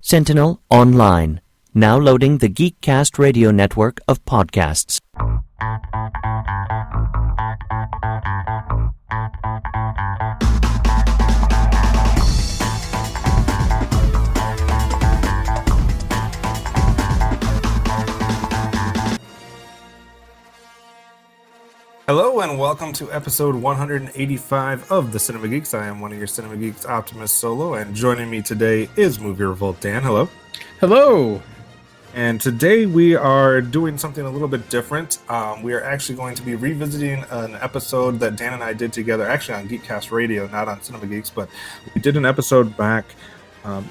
Sentinel Online, now loading the Geekcast radio network of podcasts. Hello and welcome to episode 185 of the Cinema Geeks. I am one of your Cinema Geeks, Optimus Solo, and joining me today is Movie Revolt Dan. Hello. Hello. And today we are doing something a little bit different. We are actually going to be revisiting an episode that Dan and I did together, actually on Geekcast Radio, not on Cinema Geeks, but we did an episode back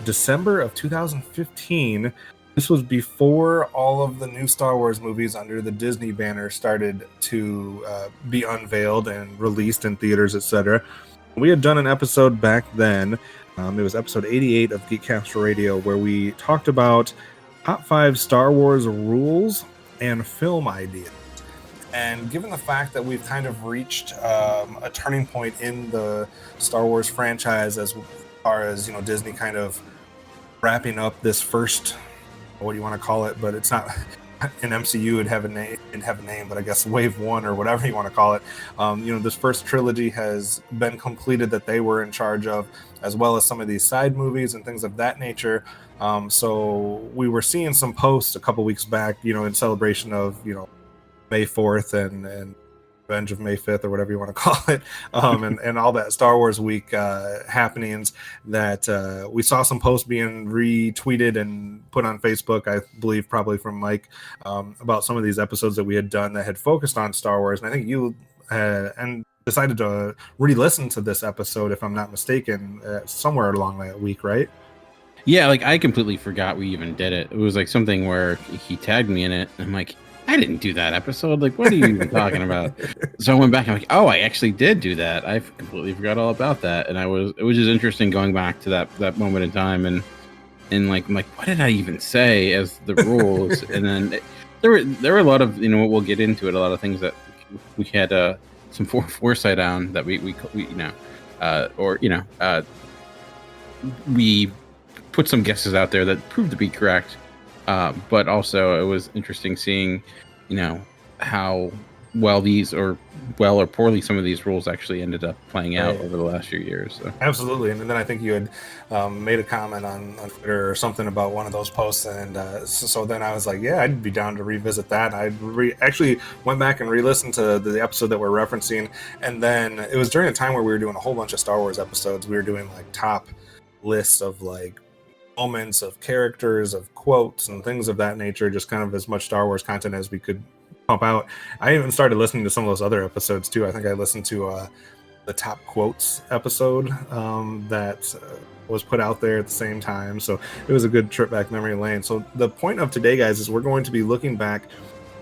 December of 2015. This was before all of the new Star Wars movies under the Disney banner started to be unveiled and released in theaters, etc. We had done an episode back then. It was episode 88 of Geekcast Radio, where we talked about top 5 Star Wars rules and film ideas. And given the fact that we've kind of reached a turning point in the Star Wars franchise as far as, Disney kind of wrapping up this first, what do you want to call it, but it's not in MCU it'd have a name, but I guess wave 1 or whatever you want to call it. This first trilogy has been completed that they were in charge of, as well as some of these side movies and things of that nature. So we were seeing some posts a couple weeks back, in celebration of, May 4th and Revenge of May 5th or whatever you want to call it, and all that Star Wars week happenings that we saw some posts being retweeted and put on Facebook, I believe probably from Mike, about some of these episodes that we had done that had focused on Star Wars. And I think you and decided to re-listen to this episode, if I'm not mistaken, somewhere along that week, right? Yeah, I completely forgot we even did it. It was something where he tagged me in it. And I'm like, I didn't do that episode. What are you even talking about? So I went back and I'm like, oh, I actually did do that. I completely forgot all about that. And it was just interesting going back to that moment in time and I'm like, what did I even say as the rules? And then there were a lot of, we'll get into it, a lot of things that we had some foresight on that we put some guesses out there that proved to be correct. But also it was interesting seeing, how well or poorly some of these rules actually ended up playing out over the last few years. So. Absolutely. And then I think you had made a comment on Twitter or something about one of those posts. And so then I was like, yeah, I'd be down to revisit that. I actually went back and re-listened to the episode that we're referencing. And then it was during a time where we were doing a whole bunch of Star Wars episodes. We were doing top lists of moments of characters, of quotes and things of that nature, just kind of as much Star Wars content as we could pump out. I even started listening to some of those other episodes too. I think I listened to the top quotes episode that was put out there at the same time. So it was a good trip back memory lane. So the point of today, guys, is we're going to be looking back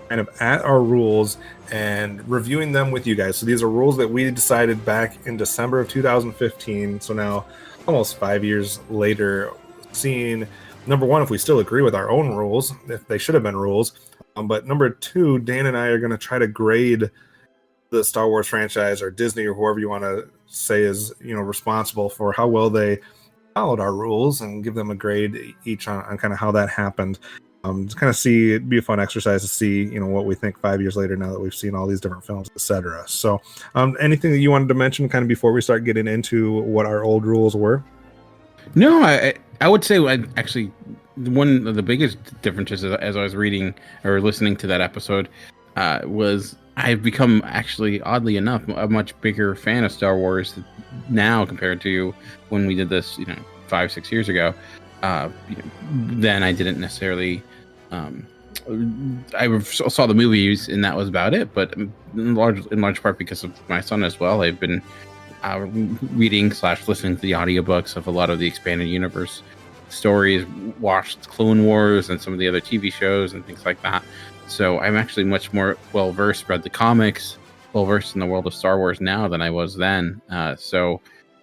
kind of at our rules and reviewing them with you guys. So these are rules that we decided back in December of 2015. So now almost 5 years later, seeing number one, if we still agree with our own rules, if they should have been rules, but number two, Dan and I are going to try to grade the Star Wars franchise or Disney or whoever you want to say is responsible for how well they followed our rules and give them a grade each on kind of how that happened. To kind of see, it'd be a fun exercise to see what we think 5 years later now that we've seen all these different films, etc. So anything that you wanted to mention kind of before we start getting into what our old rules were? No, I would say actually one of the biggest differences as I was reading or listening to that episode was I've become actually, oddly enough, a much bigger fan of Star Wars now compared to when we did this, 5-6 years ago. Then I didn't necessarily. I saw the movies and that was about it, but in large part because of my son as well, I've been reading / listening to the audiobooks of a lot of the expanded universe stories, watched Clone Wars and some of the other TV shows and things like that. So I'm actually much more well-versed, read the comics, well-versed in the world of Star Wars now than I was then. So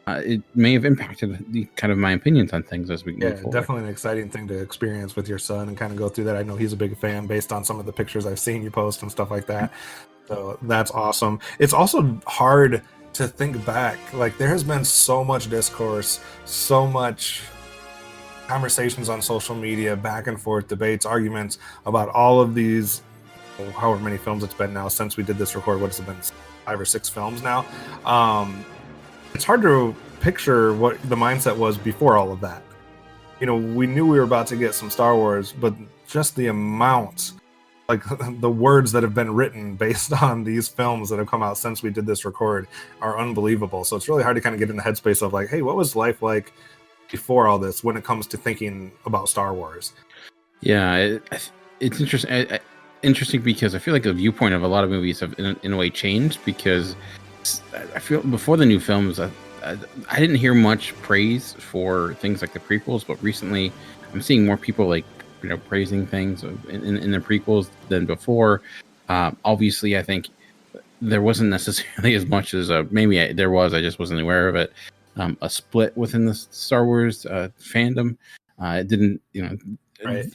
it may have impacted the kind of my opinions on things as we move forward. Definitely an exciting thing to experience with your son and kind of go through that. I know he's a big fan based on some of the pictures I've seen you post and stuff like that. So that's awesome. It's also hard to think back. There has been so much discourse, so much conversations on social media, back and forth debates, arguments about all of these, however many films it's been now since we did this record. What has it been, 5 or 6 films now? It's hard to picture what the mindset was before all of that. You know, we knew we were about to get some Star Wars, but just the amount, like the words that have been written based on these films that have come out since we did this record are unbelievable. So it's really hard to kind of get in the headspace of like, hey, what was life like before all this when it comes to thinking about Star Wars? Yeah, it's interesting. Interesting because I feel like the viewpoint of a lot of movies have in a way changed, because I feel before the new films, I didn't hear much praise for things like the prequels, but recently I'm seeing more people like, praising things in the prequels than before. Obviously, I think there wasn't necessarily as much as maybe there was. I just wasn't aware of it. A split within the Star Wars fandom. It didn't, Right.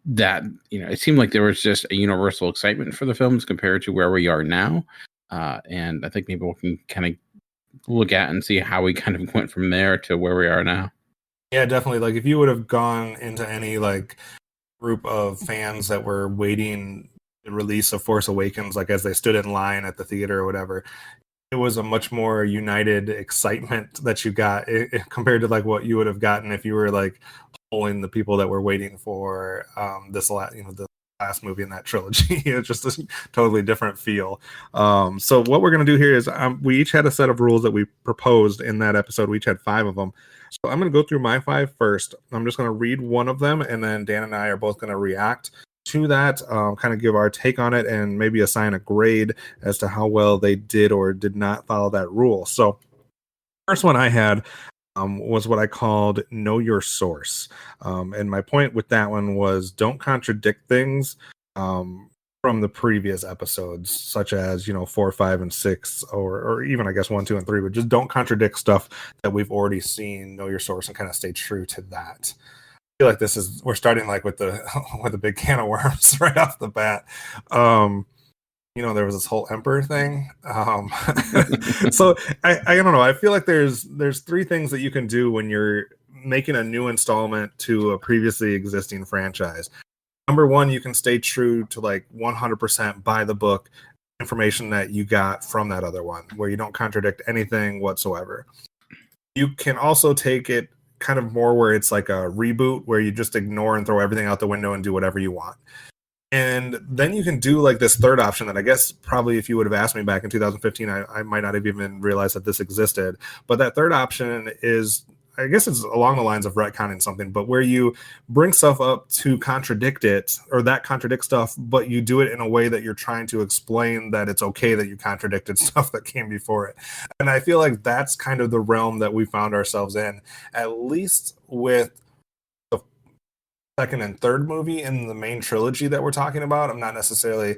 That it seemed like there was just a universal excitement for the films compared to where we are now. And I think maybe we can kind of look at and see how we kind of went from there to where we are now. Yeah, definitely. Like if you would have gone into any like group of fans that were waiting the release of Force Awakens, like as they stood in line at the theater or whatever, it was a much more united excitement that you got compared to like what you would have gotten if you were like polling the people that were waiting for the last movie in that trilogy. It's just a totally different feel. So what we're going to do here is we each had a set of rules that we proposed in that episode. We each had 5 of them. So I'm going to go through my 5 first. I'm just going to read one of them, and then Dan and I are both going to react to that, kind of give our take on it, and maybe assign a grade as to how well they did or did not follow that rule. So first one I had was what I called know your source. And my point with that one was don't contradict things from the previous episodes, such as, 4, 5, and 6, or even I guess 1, 2, and 3, but just don't contradict stuff that we've already seen. Know your source and kind of stay true to that. I feel like we're starting like with the with a big can of worms right off the bat. There was this whole emperor thing. So I don't know. I feel like there's 3 things that you can do when you're making a new installment to a previously existing franchise. Number 1, you can stay true to like 100% by the book information that you got from that other one, where you don't contradict anything whatsoever. You can also take it kind of more where it's like a reboot, where you just ignore and throw everything out the window and do whatever you want. And then you can do like this third option that I guess probably if you would have asked me back in 2015, I might not have even realized that this existed. But that third option is, I guess it's along the lines of retconning something, but where you bring stuff up to contradict it, or that contradicts stuff, but you do it in a way that you're trying to explain that it's okay that you contradicted stuff that came before it. And I feel like that's kind of the realm that we found ourselves in, at least with second and third movie in the main trilogy that we're talking about. I'm not necessarily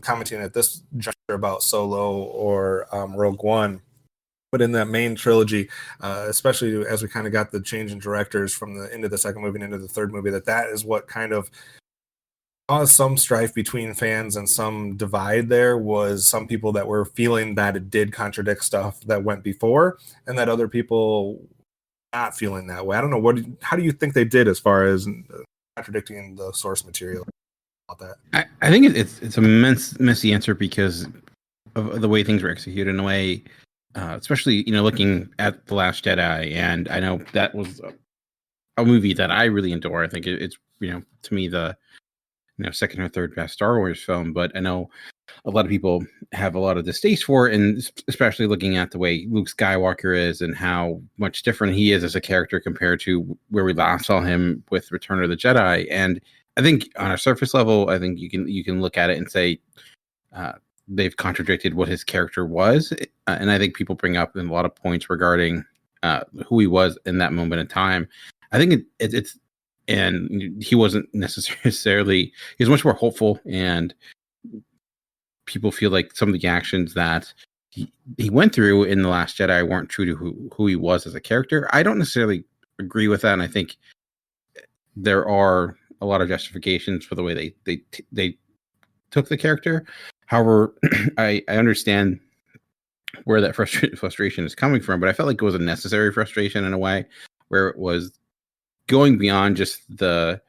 commenting at this juncture about Solo or Rogue One, but in that main trilogy, especially as we kind of got the change in directors from the end of the second movie and into the third movie, that is what kind of caused some strife between fans, and some divide. There was some people that were feeling that it did contradict stuff that went before, and that other people not feeling that way. I don't know. How do you think they did as far as contradicting the source material about that? I think it's a messy answer because of the way things were executed in a way, especially looking at The Last Jedi, and I know that was a movie that I really adore. I think it's to me the second or third best Star Wars film, but I know a lot of people have a lot of distaste for it, and especially looking at the way Luke Skywalker is and how much different he is as a character compared to where we last saw him with Return of the Jedi. And I think on a surface level, I think you can look at it and say they've contradicted what his character was, and I think people bring up a lot of points regarding who he was in that moment in time. I think it's and he wasn't necessarily, he was much more hopeful, and people feel like some of the actions that he went through in The Last Jedi weren't true to who he was as a character. I don't necessarily agree with that, and I think there are a lot of justifications for the way they took the character. However, I understand where that frustration is coming from, but I felt like it was a necessary frustration in a way, where it was going beyond just the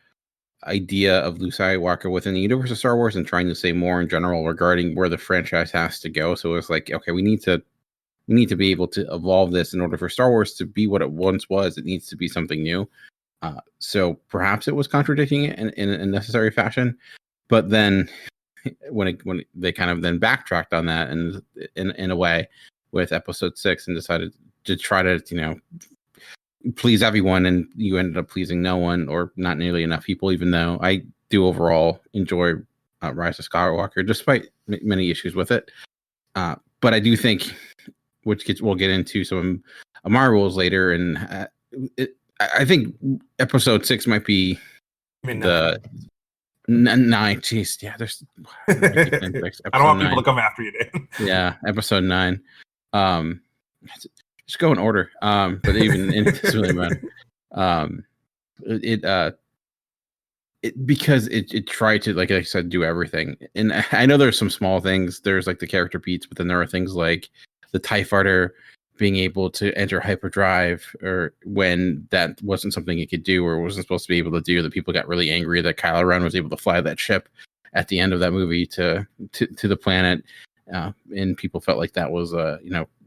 idea of Luke Skywalker within the universe of Star Wars and trying to say more in general regarding where the franchise has to go. So it's like, okay, we need to be able to evolve this in order for Star Wars to be what it once was. It needs to be something new. So perhaps it was contradicting it in a necessary fashion, but then when they kind of then backtracked on that and in a way with Episode 6 and decided to try to please everyone, and you ended up pleasing no one or not nearly enough people, even though I do overall enjoy Rise of Skywalker despite many issues with it. But I do think, we'll get into some of my rules later, and I think Episode 6 might be the 9. Jeez, yeah. There's. I don't want people to come after you, Dave. Yeah, Episode 9. Just go in order. But even in this really bad. Because it tried to, like I said, do everything. And I know there's some small things. There's like the character beats, but then there are things like the TIE Fighter being able to enter hyperdrive, or when that wasn't something it could do or wasn't supposed to be able to do, that people got really angry that Kylo Ren was able to fly that ship at the end of that movie to the planet. And people felt like that was,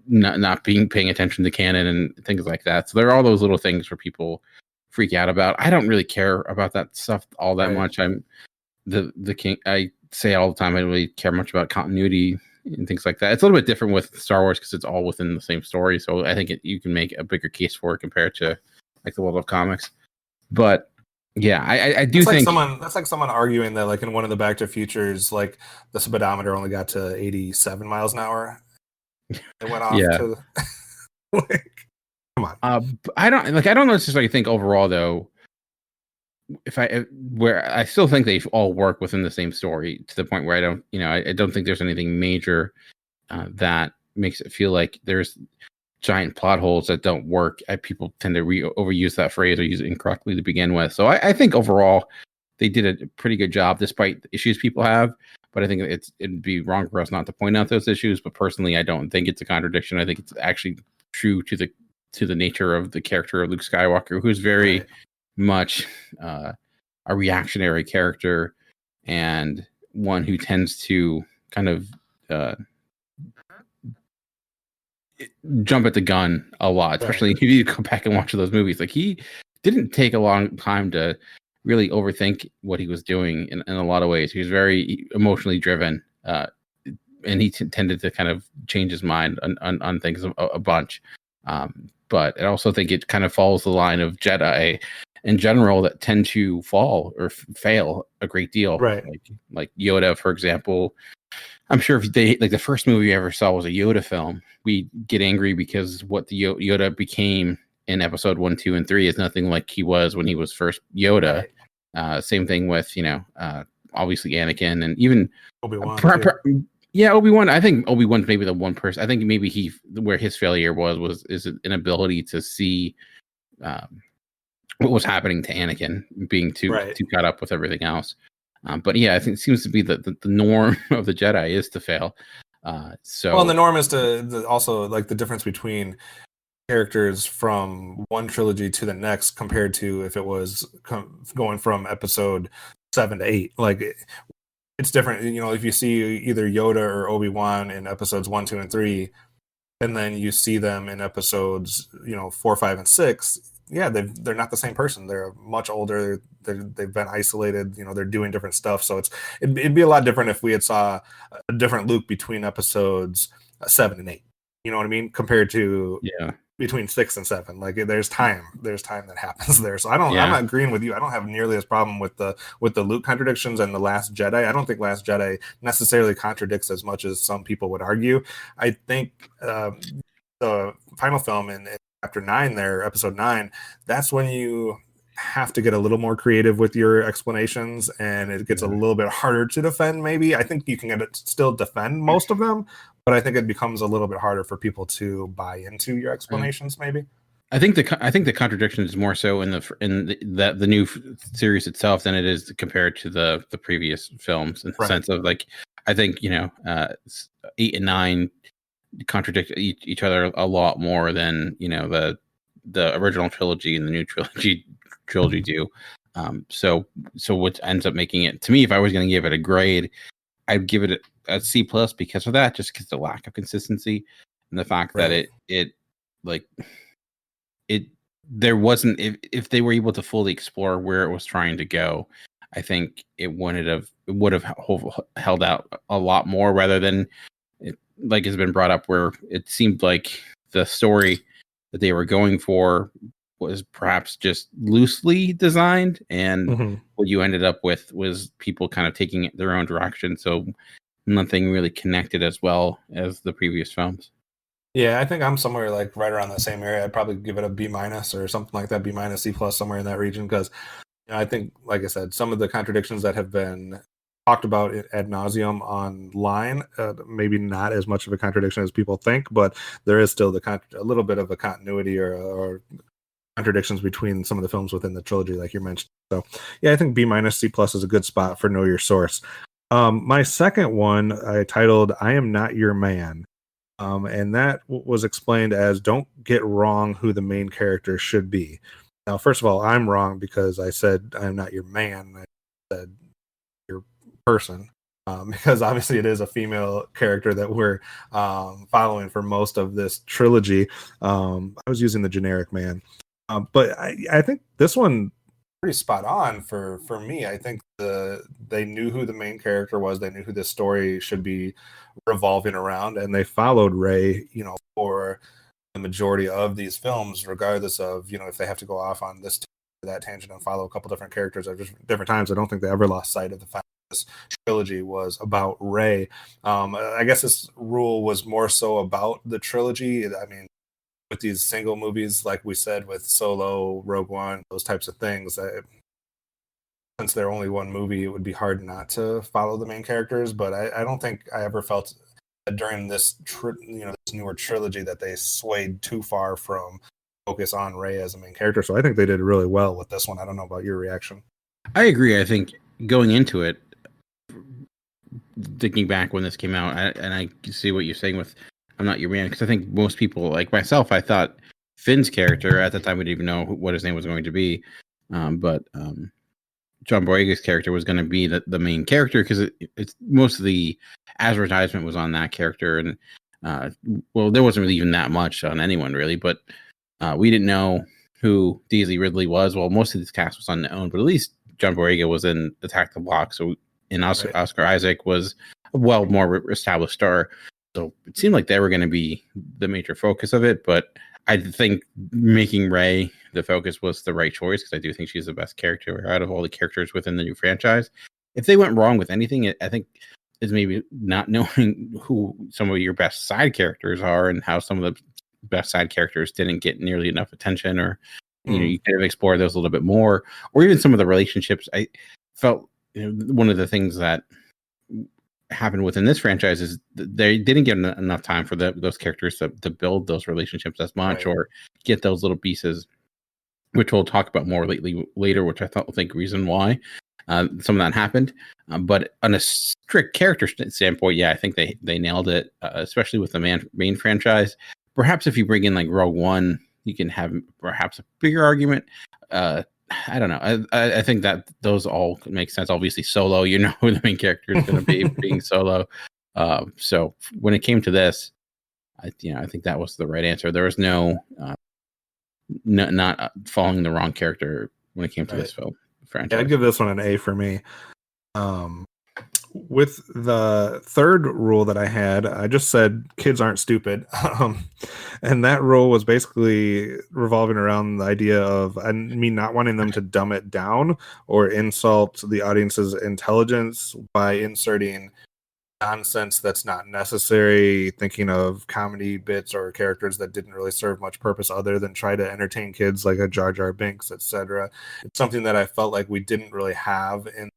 not paying attention to canon and things like that. So there are all those little things where people freak out about. I don't really care about that stuff all that much. I'm the king. I say all the time, I don't really care much about continuity and things like that. It's a little bit different with Star Wars because it's all within the same story. So I think you can make a bigger case for it compared to like the world of comics. But yeah, I do think that's like someone arguing that like in one of the Back to Futures, like the speedometer only got to 87 miles an hour. It went off to like, come on. I don't necessarily think overall though. Where I still think they all work within the same story to the point where I don't think there's anything major that makes it feel like there's giant plot holes that don't work. People tend to overuse that phrase or use it incorrectly to begin with. So I think overall they did a pretty good job despite the issues people have. But I think it'd be wrong for us not to point out those issues. But personally, I don't think it's a contradiction. I think it's actually true to the nature of the character of Luke Skywalker, who's very much a reactionary character and one who tends to kind of jump at the gun a lot, especially if you go back and watch those movies. Like, he didn't take a long time to really overthink what he was doing in a lot of ways. He was very emotionally driven, and he tended to kind of change his mind on things a bunch. But I also think it kind of follows the line of Jedi in general that tend to fall or fail a great deal. Right. Like Yoda, for example. I'm sure if they, like, the first movie we ever saw was a Yoda film, we get angry because what the Yoda became in Episode 1, 2, and 3 is nothing like he was when he was first Yoda. Right. Same thing with, obviously Anakin and even Obi-Wan. Obi-Wan. I think Obi-Wan's maybe the one person. I think maybe where his failure was an inability to see what was happening to Anakin, being too caught up with everything else. But yeah, I think it seems to be the norm of the Jedi is to fail. And the norm is to also, like, the difference between characters from one trilogy to the next compared to if it was going from Episode 7 to 8. Like, it's different. If you see either Yoda or Obi-Wan in Episodes 1, 2, and 3, and then you see them in Episodes 4, 5, and 6. Yeah, they're not the same person. They're much older. They've been isolated. They're doing different stuff. So it'd be a lot different if we had saw a different Luke between Episodes 7 and 8. You know what I mean? Compared to between 6 and 7. Like, there's time that happens there. So I'm not agreeing with you. I don't have nearly as problem with the Luke contradictions and the Last Jedi. I don't think Last Jedi necessarily contradicts as much as some people would argue. I think the final film in Chapter 9 there, Episode 9, that's when you have to get a little more creative with your explanations, and it gets a little bit harder to defend. Maybe I think you can still defend most of them, but I think it becomes a little bit harder for people to buy into your explanations. Maybe I think the contradiction is more so in the new series itself than it is compared to the previous films, in the sense of, like, I think 8 and 9 contradict each other a lot more than the original trilogy and the new trilogy trilogy do. So what ends up making it, to me, if I was going to give it a grade, I'd give it a C plus because of that, just because the lack of consistency and the fact that there wasn't, if they were able to fully explore where it was trying to go, I think it would have held out a lot more, rather than like has been brought up, where it seemed like the story that they were going for was perhaps just loosely designed, and what you ended up with was people kind of taking it their own direction, so nothing really connected as well as the previous films. Yeah, I think I'm somewhere like right around that same area. I'd probably give it a B minus or something like that, B minus, C plus, somewhere in that region, because I think, like I said, some of the contradictions that have been talked about ad nauseum online, maybe not as much of a contradiction as people think, but there is still a little bit of a continuity or contradictions between some of the films within the trilogy, like you mentioned. So, yeah, I think B minus, C plus is a good spot for Know Your Source. My second one I titled "I Am Not Your Man." And that was explained as don't get wrong who the main character should be. Now, first of all, I'm wrong because I said I'm not your man. I said your person. Because obviously it is a female character that we're following for most of this trilogy. I was using the generic man. But I think this one pretty spot on for me. I think they knew who the main character was. They knew who this story should be revolving around, and they followed Ray, for the majority of these films, regardless of, if they have to go off on this that tangent and follow a couple different characters at different times. I don't think they ever lost sight of the fact that this trilogy was about Ray. I guess this rule was more so about the trilogy. I mean, with these single movies, like we said, with Solo, Rogue One, those types of things, since they're only one movie, it would be hard not to follow the main characters. But I don't think I ever felt that during this this newer trilogy that they swayed too far from focus on Rey as a main character. So I think they did really well with this one. I don't know about your reaction. I agree. I think going into it, thinking back when this came out, and I see what you're saying with "I'm Not Your Man," because I think most people, like myself, I thought Finn's character at the time, we didn't even know what his name was going to be, but John Boyega's character was going to be the main character, because it's most of the advertisement was on that character, and well, there wasn't really even that much on anyone really, but we didn't know who Daisy Ridley was. Well, most of this cast was unknown, but at least John Boyega was in Attack the Block, so Oscar Isaac was a more established star, so it seemed like they were going to be the major focus of it. But I think making Rey the focus was the right choice, because I do think she's the best character out of all the characters within the new franchise. If they went wrong with anything, I think is maybe not knowing who some of your best side characters are, and how some of the best side characters didn't get nearly enough attention, or you could have explored those a little bit more, or even some of the relationships. I felt one of the things that happened within this franchise is they didn't get enough time for those characters to build those relationships as much, or get those little pieces, which we'll talk about more later, which I think reason why some of that happened. But on a strict character standpoint, yeah, I think they nailed it, especially with the main franchise. Perhaps if you bring in like Rogue One, you can have perhaps a bigger argument. I don't know. I think that those all make sense. Obviously, Solo, who the main character is going to be, being Solo. So when it came to this, I think that was the right answer. There was not following the wrong character when it came to this film franchise. Yeah, I'd give this one an A for me. With the third rule that I had, I just said kids aren't stupid. And that rule was basically revolving around the idea of me not wanting them to dumb it down or insult the audience's intelligence by inserting nonsense that's not necessary, thinking of comedy bits or characters that didn't really serve much purpose other than try to entertain kids, like a Jar Jar Binks, etc. It's something that I felt like we didn't really have in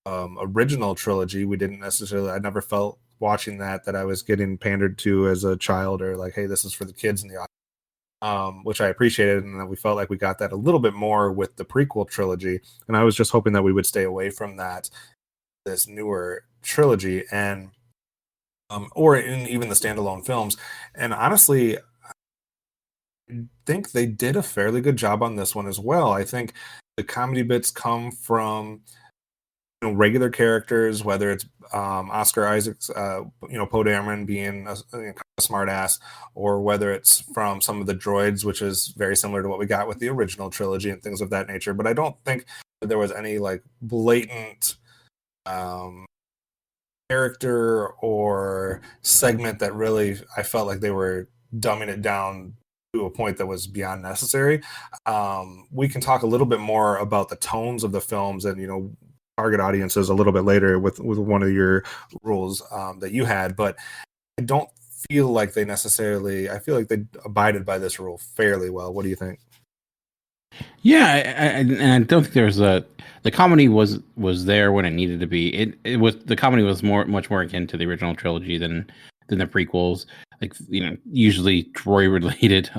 original trilogy. We didn't necessarily, I never felt watching that I was getting pandered to as a child, or like, hey, this is for the kids in the audience, which I appreciated, and that we felt like we got that a little bit more with the prequel trilogy, and I was just hoping that we would stay away from that this newer trilogy, and or in even the standalone films. And honestly, think they did a fairly good job on this one as well. I think the comedy bits come from regular characters, whether it's Oscar Isaac's, Poe Dameron being a smart ass, or whether it's from some of the droids, which is very similar to what we got with the original trilogy and things of that nature. But I don't think that there was any like blatant character or segment that really I felt like they were dumbing it down to a point that was beyond necessary. We can talk a little bit more about the tones of the films and target audiences a little bit later with one of your rules that you had, but I don't feel like they necessarily. I feel like they abided by this rule fairly well. What do you think? Yeah, and I don't think there's the comedy was there when it needed to be. It was the comedy was much more akin to the original trilogy than the prequels. Like usually droid related.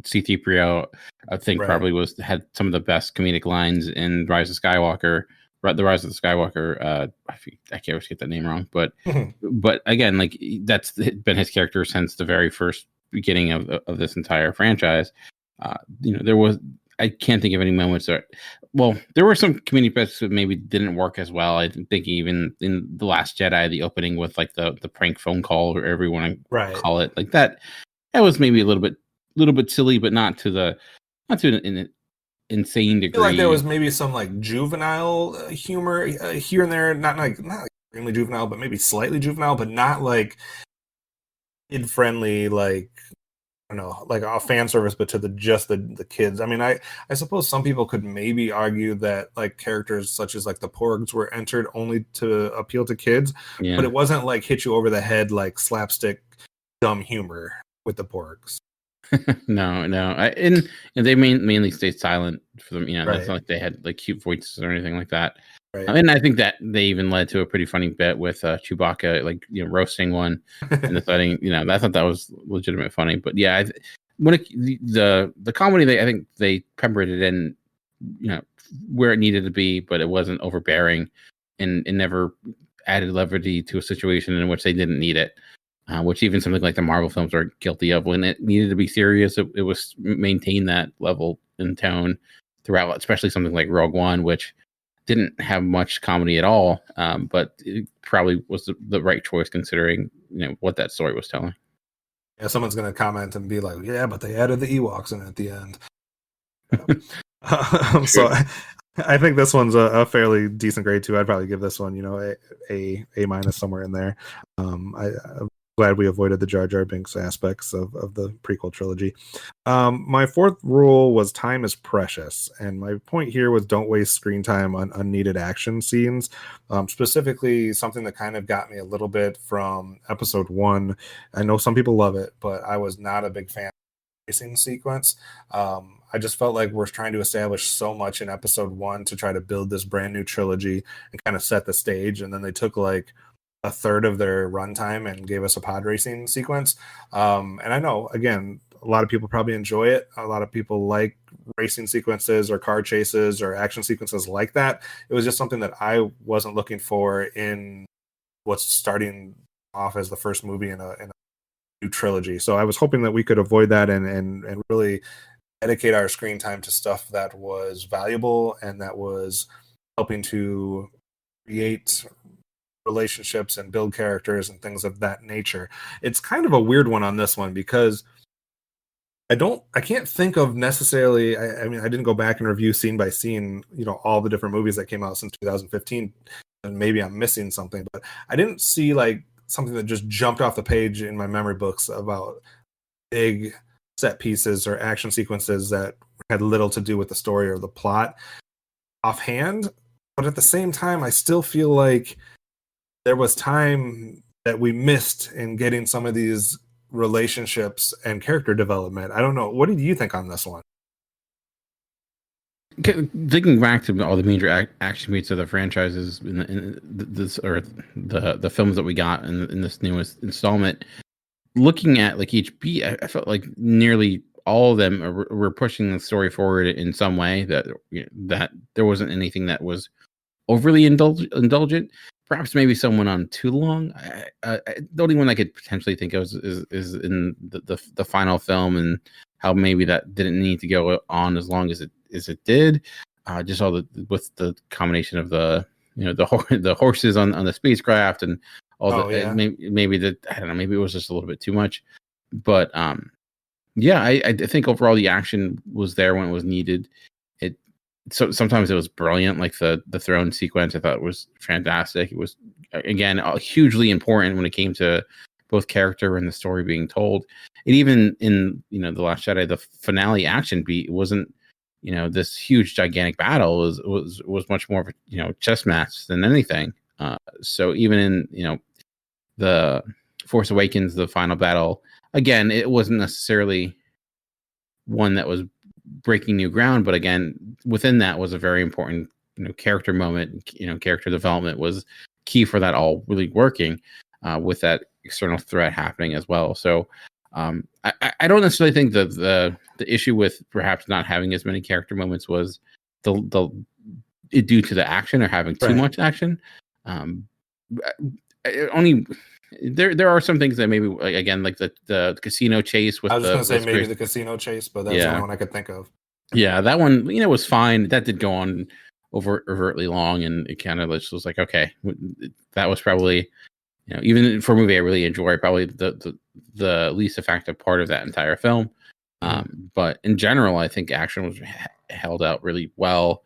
C-3PO I think probably had some of the best comedic lines in Rise of Skywalker. The Rise of the Skywalker. I can't always get that name wrong, but but again, like that's been his character since the very first beginning of this entire franchise. There was. I can't think of any moments that. Well, there were some community bits that maybe didn't work as well. I think even in The Last Jedi, the opening with like the prank phone call, or whatever you want to call it, like that. That was maybe a little bit silly, but not to an insane degree. I feel like there was maybe some like juvenile humor here and there, not extremely juvenile, but maybe slightly juvenile, but not like kid friendly, like I don't know, like a fan service, but to just the kids. I mean, I suppose some people could maybe argue that like characters such as like the Porgs were entered only to appeal to kids, but it wasn't like hit you over the head like slapstick dumb humor with the Porgs. No, and they mainly stayed silent for them. That's not like they had like cute voices or anything like that. Right. And I think that they even led to a pretty funny bit with Chewbacca, like roasting one in the setting. I thought that was legitimate funny. But yeah, when the comedy, I think they peppered it in, where it needed to be, but it wasn't overbearing, and never added levity to a situation in which they didn't need it. Which even something like the Marvel films are guilty of. When it needed to be serious, it was maintain that level and tone throughout, especially something like Rogue One, which didn't have much comedy at all, but it probably was the right choice considering what that story was telling. Yeah, someone's going to comment and be like, "Yeah, but they added the Ewoks in at the end." So I think this one's a fairly decent grade too. I'd probably give this one, a minus somewhere in there. I'm glad we avoided the Jar Jar Binks aspects of the prequel trilogy. My fourth rule was time is precious. And my point here was don't waste screen time on unneeded action scenes. Specifically, something that kind of got me a little bit from episode 1. I know some people love it, but I was not a big fan of the racing sequence. I just felt like we're trying to establish so much in episode 1 to try to build this brand new trilogy and kind of set the stage. And then they took like a third of their runtime and gave us a pod racing sequence. And I know, again, a lot of people probably enjoy it. A lot of people like racing sequences or car chases or action sequences like that. It was just something that I wasn't looking for in what's starting off as the first movie in a new trilogy. So I was hoping that we could avoid that and really dedicate our screen time to stuff that was valuable and that was helping to create relationships and build characters and things of that nature. It's kind of a weird one on this one because I can't think of necessarily, I mean, I didn't go back and review scene by scene, all the different movies that came out since 2015, and maybe I'm missing something, but I didn't see like something that just jumped off the page in my memory books about big set pieces or action sequences that had little to do with the story or the plot offhand. But at the same time, I still feel like there was time that we missed in getting some of these relationships and character development. I don't know. What did you think on this one? Thinking back to all the major action beats of the franchises in this or the films that we got in this newest installment, looking at like each beat, I felt like nearly all of them were pushing the story forward in some way. That that there wasn't anything that was overly indulgent. Perhaps maybe someone on too long. The only one I could potentially think of is in the final film, and how maybe that didn't need to go on as long as it did. Just all with the combination of the the horses on the spacecraft and all maybe that, I don't know, maybe it was just a little bit too much, but yeah, I think overall the action was there when it was needed. So sometimes it was brilliant, like the throne sequence. I thought was fantastic. It was, again, hugely important when it came to both character and the story being told. And even in the Last Jedi, the finale action beat wasn't this huge gigantic battle. Was much more of a chess match than anything. So even in the Force Awakens, the final battle, again, it wasn't necessarily one that was breaking new ground, but again, within that was a very important character moment. Character development was key for that all really working, with that external threat happening as well. So I don't necessarily think that the issue with perhaps not having as many character moments was due to the action or having too much action. There are some things that maybe, like, again, like the casino chase with, I was just gonna say maybe the casino chase, but that's the only one I could think of. Yeah, that one was fine. That did go on overtly long, and it kind of just was like, okay, that was probably even for a movie I really enjoy, probably the least effective part of that entire film. But in general, I think action was held out really well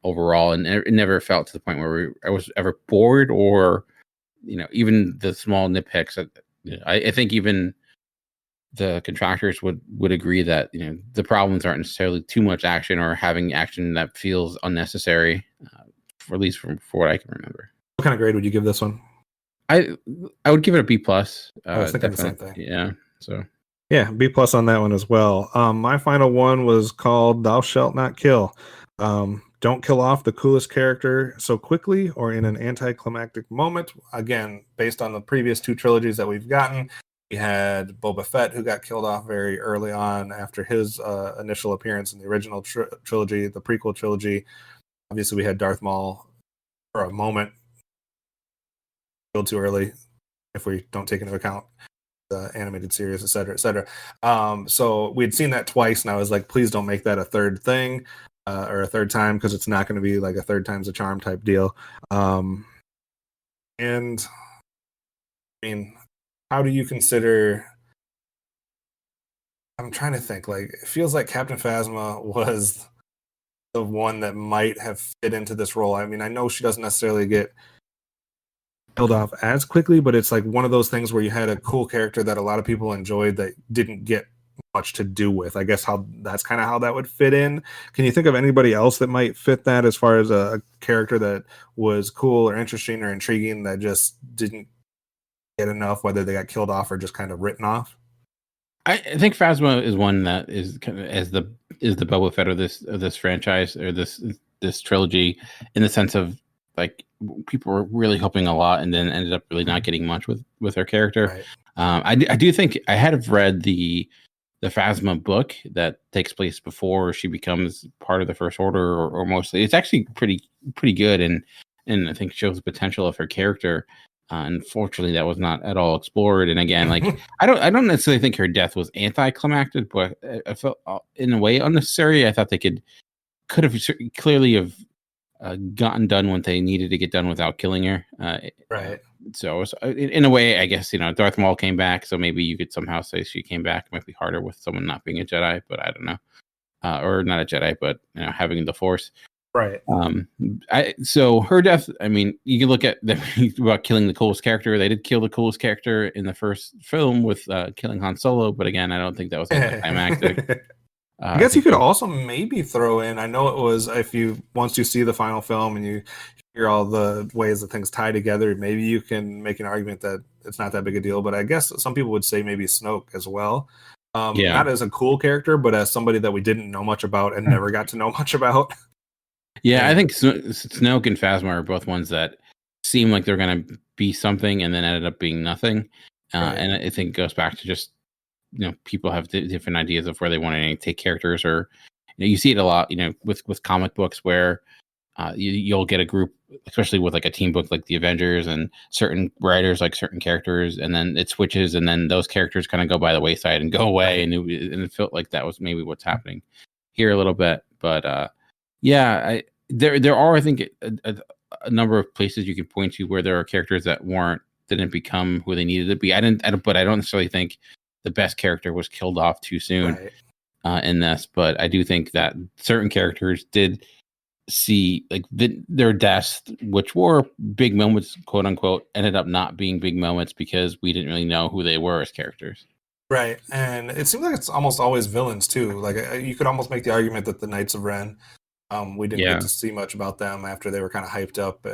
overall, and it never felt to the point where I was ever bored, or even the small nitpicks. I think even the contractors would agree that the problems aren't necessarily too much action or having action that feels unnecessary, for at least for what I can remember. What kind of grade would you give this one? I would give it a B+. I was thinking the same thing. Yeah. So yeah, B+ on that one as well. My final one was called "Thou Shalt Not Kill." Don't kill off the coolest character so quickly or in an anticlimactic moment. Again, based on the previous two trilogies that we've gotten, we had Boba Fett, who got killed off very early on after his initial appearance in the original trilogy, the prequel trilogy. Obviously, we had Darth Maul for a moment killed too early, if we don't take into account the animated series, et cetera, et cetera. So we'd seen that twice, and I was like, please don't make that a third thing. Or a third time, because it's not going to be like a third time's a charm type deal. And I mean, how do you consider? I'm trying to think. Like, it feels like Captain Phasma was the one that might have fit into this role. I mean, I know she doesn't necessarily get killed off as quickly, but it's like one of those things where you had a cool character that a lot of people enjoyed that didn't get much to do with. I guess that's kind of how that would fit in. Can you think of anybody else that might fit that, as far as a character that was cool or interesting or intriguing that just didn't get enough, whether they got killed off or just kind of written off? I think Phasma is one that is kind of is the Boba Fett of this franchise, or this trilogy, in the sense of, like, people were really hoping a lot and then ended up really not getting much with her character. Right. I do think I had read the Phasma book that takes place before she becomes part of the First Order, or mostly. It's actually pretty good, and I think shows the potential of her character. Unfortunately, that was not at all explored. And again, like, I don't necessarily think her death was anticlimactic, but I felt in a way unnecessary. I thought they could have clearly have gotten done what they needed to get done without killing her. Right. So in a way, I guess, Darth Maul came back, so maybe you could somehow say she came back. It might be harder with someone not being a Jedi, but I don't know. Or not a Jedi, but having the Force. Right. So her death, I mean, you can look at about killing the coolest character. They did kill the coolest character in the first film with killing Han Solo, but again, I don't think that was anticlimactic. I guess you could also maybe throw in, I know it was, once you see the final film and you hear all the ways that things tie together, maybe you can make an argument that it's not that big a deal, but I guess some people would say maybe Snoke as well. Not as a cool character, but as somebody that we didn't know much about and never got to know much about. Yeah, I think Snoke and Phasma are both ones that seem like they're going to be something and then ended up being nothing. Right. And I think it goes back to just, people have different ideas of where they want to take characters, or you see it a lot, with comic books where you'll get a group, especially with like a team book like the Avengers, and certain writers like certain characters, and then it switches, and then those characters kind of go by the wayside and go away, and it felt like that was maybe what's happening here a little bit. But there are, I think, a number of places you can point to where there are characters that didn't become who they needed to be. But I don't necessarily think the best character was killed off too soon in this. But I do think that certain characters did see like their deaths, which were big moments, quote unquote, ended up not being big moments because we didn't really know who they were as characters. Right, and it seems like it's almost always villains too. Like you could almost make the argument that the Knights of Ren, we didn't get to see much about them after they were kind of hyped up.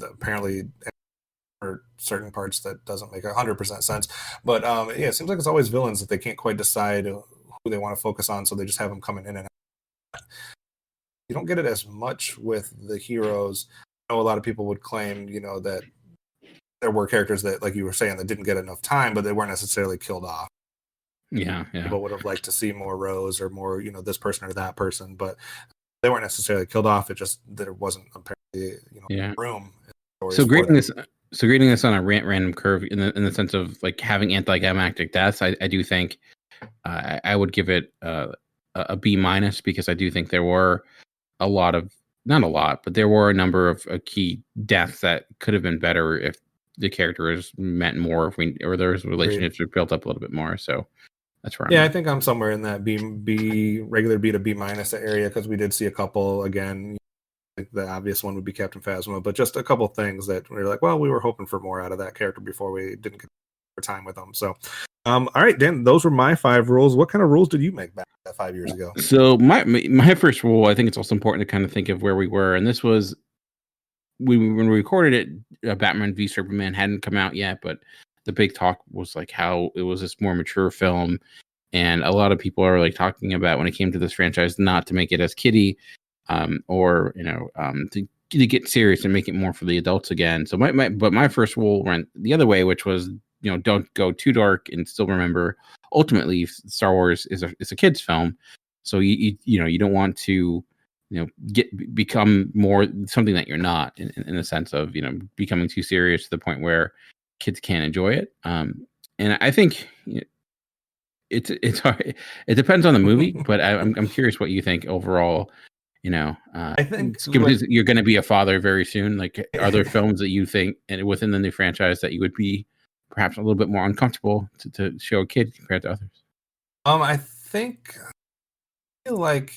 Apparently, for certain parts that doesn't make 100% sense. But it seems like it's always villains that they can't quite decide who they want to focus on, so they just have them coming in and out. You don't get it as much with the heroes. I know a lot of people would claim, that there were characters that, like you were saying, that didn't get enough time, but they weren't necessarily killed off. Yeah. People would have liked to see more Rose or more, this person or that person, but they weren't necessarily killed off. It just there wasn't apparently, room. So grading this on a random curve in the sense of like having anticlimactic deaths, I do think I would give it a B- because I do think there were not a lot, but there were a number of key deaths that could have been better if the characters meant more, or there's relationships were built up a little bit more. So that's where I think I'm somewhere in that regular B to B- area, because we did see a couple. Again, I think the obvious one would be Captain Phasma, but just a couple things that we were like, well, we were hoping for more out of that character before we didn't get more time with them. So all right, Dan, those were my 5 rules. What kind of rules did you make back 5 years ago? So my first rule, I think it's also important to kind of think of where we were, and this was when we recorded it, Batman v Superman hadn't come out yet, but the big talk was like how it was this more mature film, and a lot of people are like talking about when it came to this franchise not to make it as kiddie, or to get serious and make it more for the adults again. So my first rule went the other way, which was don't go too dark, and still remember ultimately Star Wars is a kids film, so you don't want to become more something that you're not in the sense of becoming too serious to the point where kids can't enjoy it. And I think it's hard. It depends on the movie, but I'm curious what you think overall. I think you're going to be a father very soon. Like, are there films that you think within the new franchise that you would be perhaps a little bit more uncomfortable to show a kid compared to others? I feel like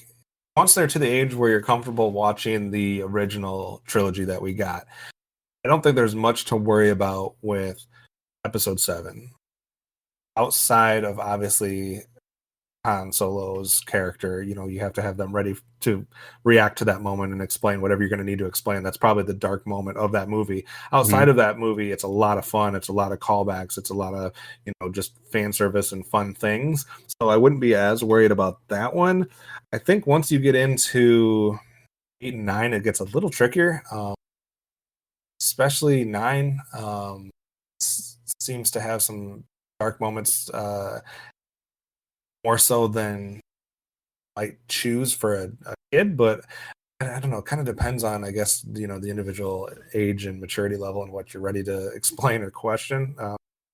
once they're to the age where you're comfortable watching the original trilogy that we got, I don't think there's much to worry about with Episode 7. Outside of, obviously, Han Solo's character, you have to have them ready to react to that moment and explain whatever you're going to need to explain. That's probably the dark moment of that movie. Outside of that movie, it's a lot of fun. It's a lot of callbacks. It's a lot of, just fan service and fun things. So I wouldn't be as worried about that one. I think once you get into 8 and 9, it gets a little trickier. Especially 9 seems to have some dark moments, more so than might choose for a kid, but I don't know. It kind of depends on, I guess, the individual age and maturity level and what you're ready to explain or question.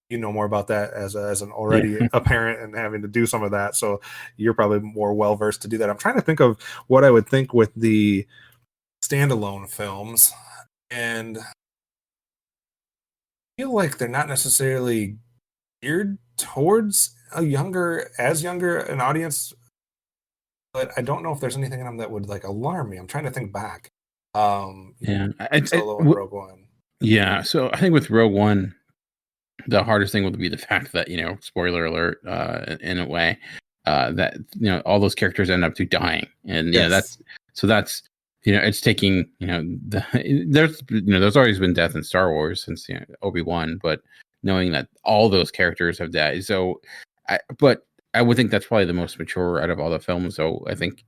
You know more about that as an already a parent and having to do some of that, so you're probably more well versed to do that. I'm trying to think of what I would think with the standalone films, and I feel like they're not necessarily geared towards younger an audience, but I don't know if there's anything in them that would like alarm me. I'm trying to think back. Solo and Rogue One. Yeah, so I think with Rogue One, the hardest thing would be the fact that spoiler alert, in a way, that all those characters end up dying, and that's it's taking there's always been death in Star Wars since Obi-Wan, but knowing that all those characters have died, so I would think that's probably the most mature out of all the films. So I think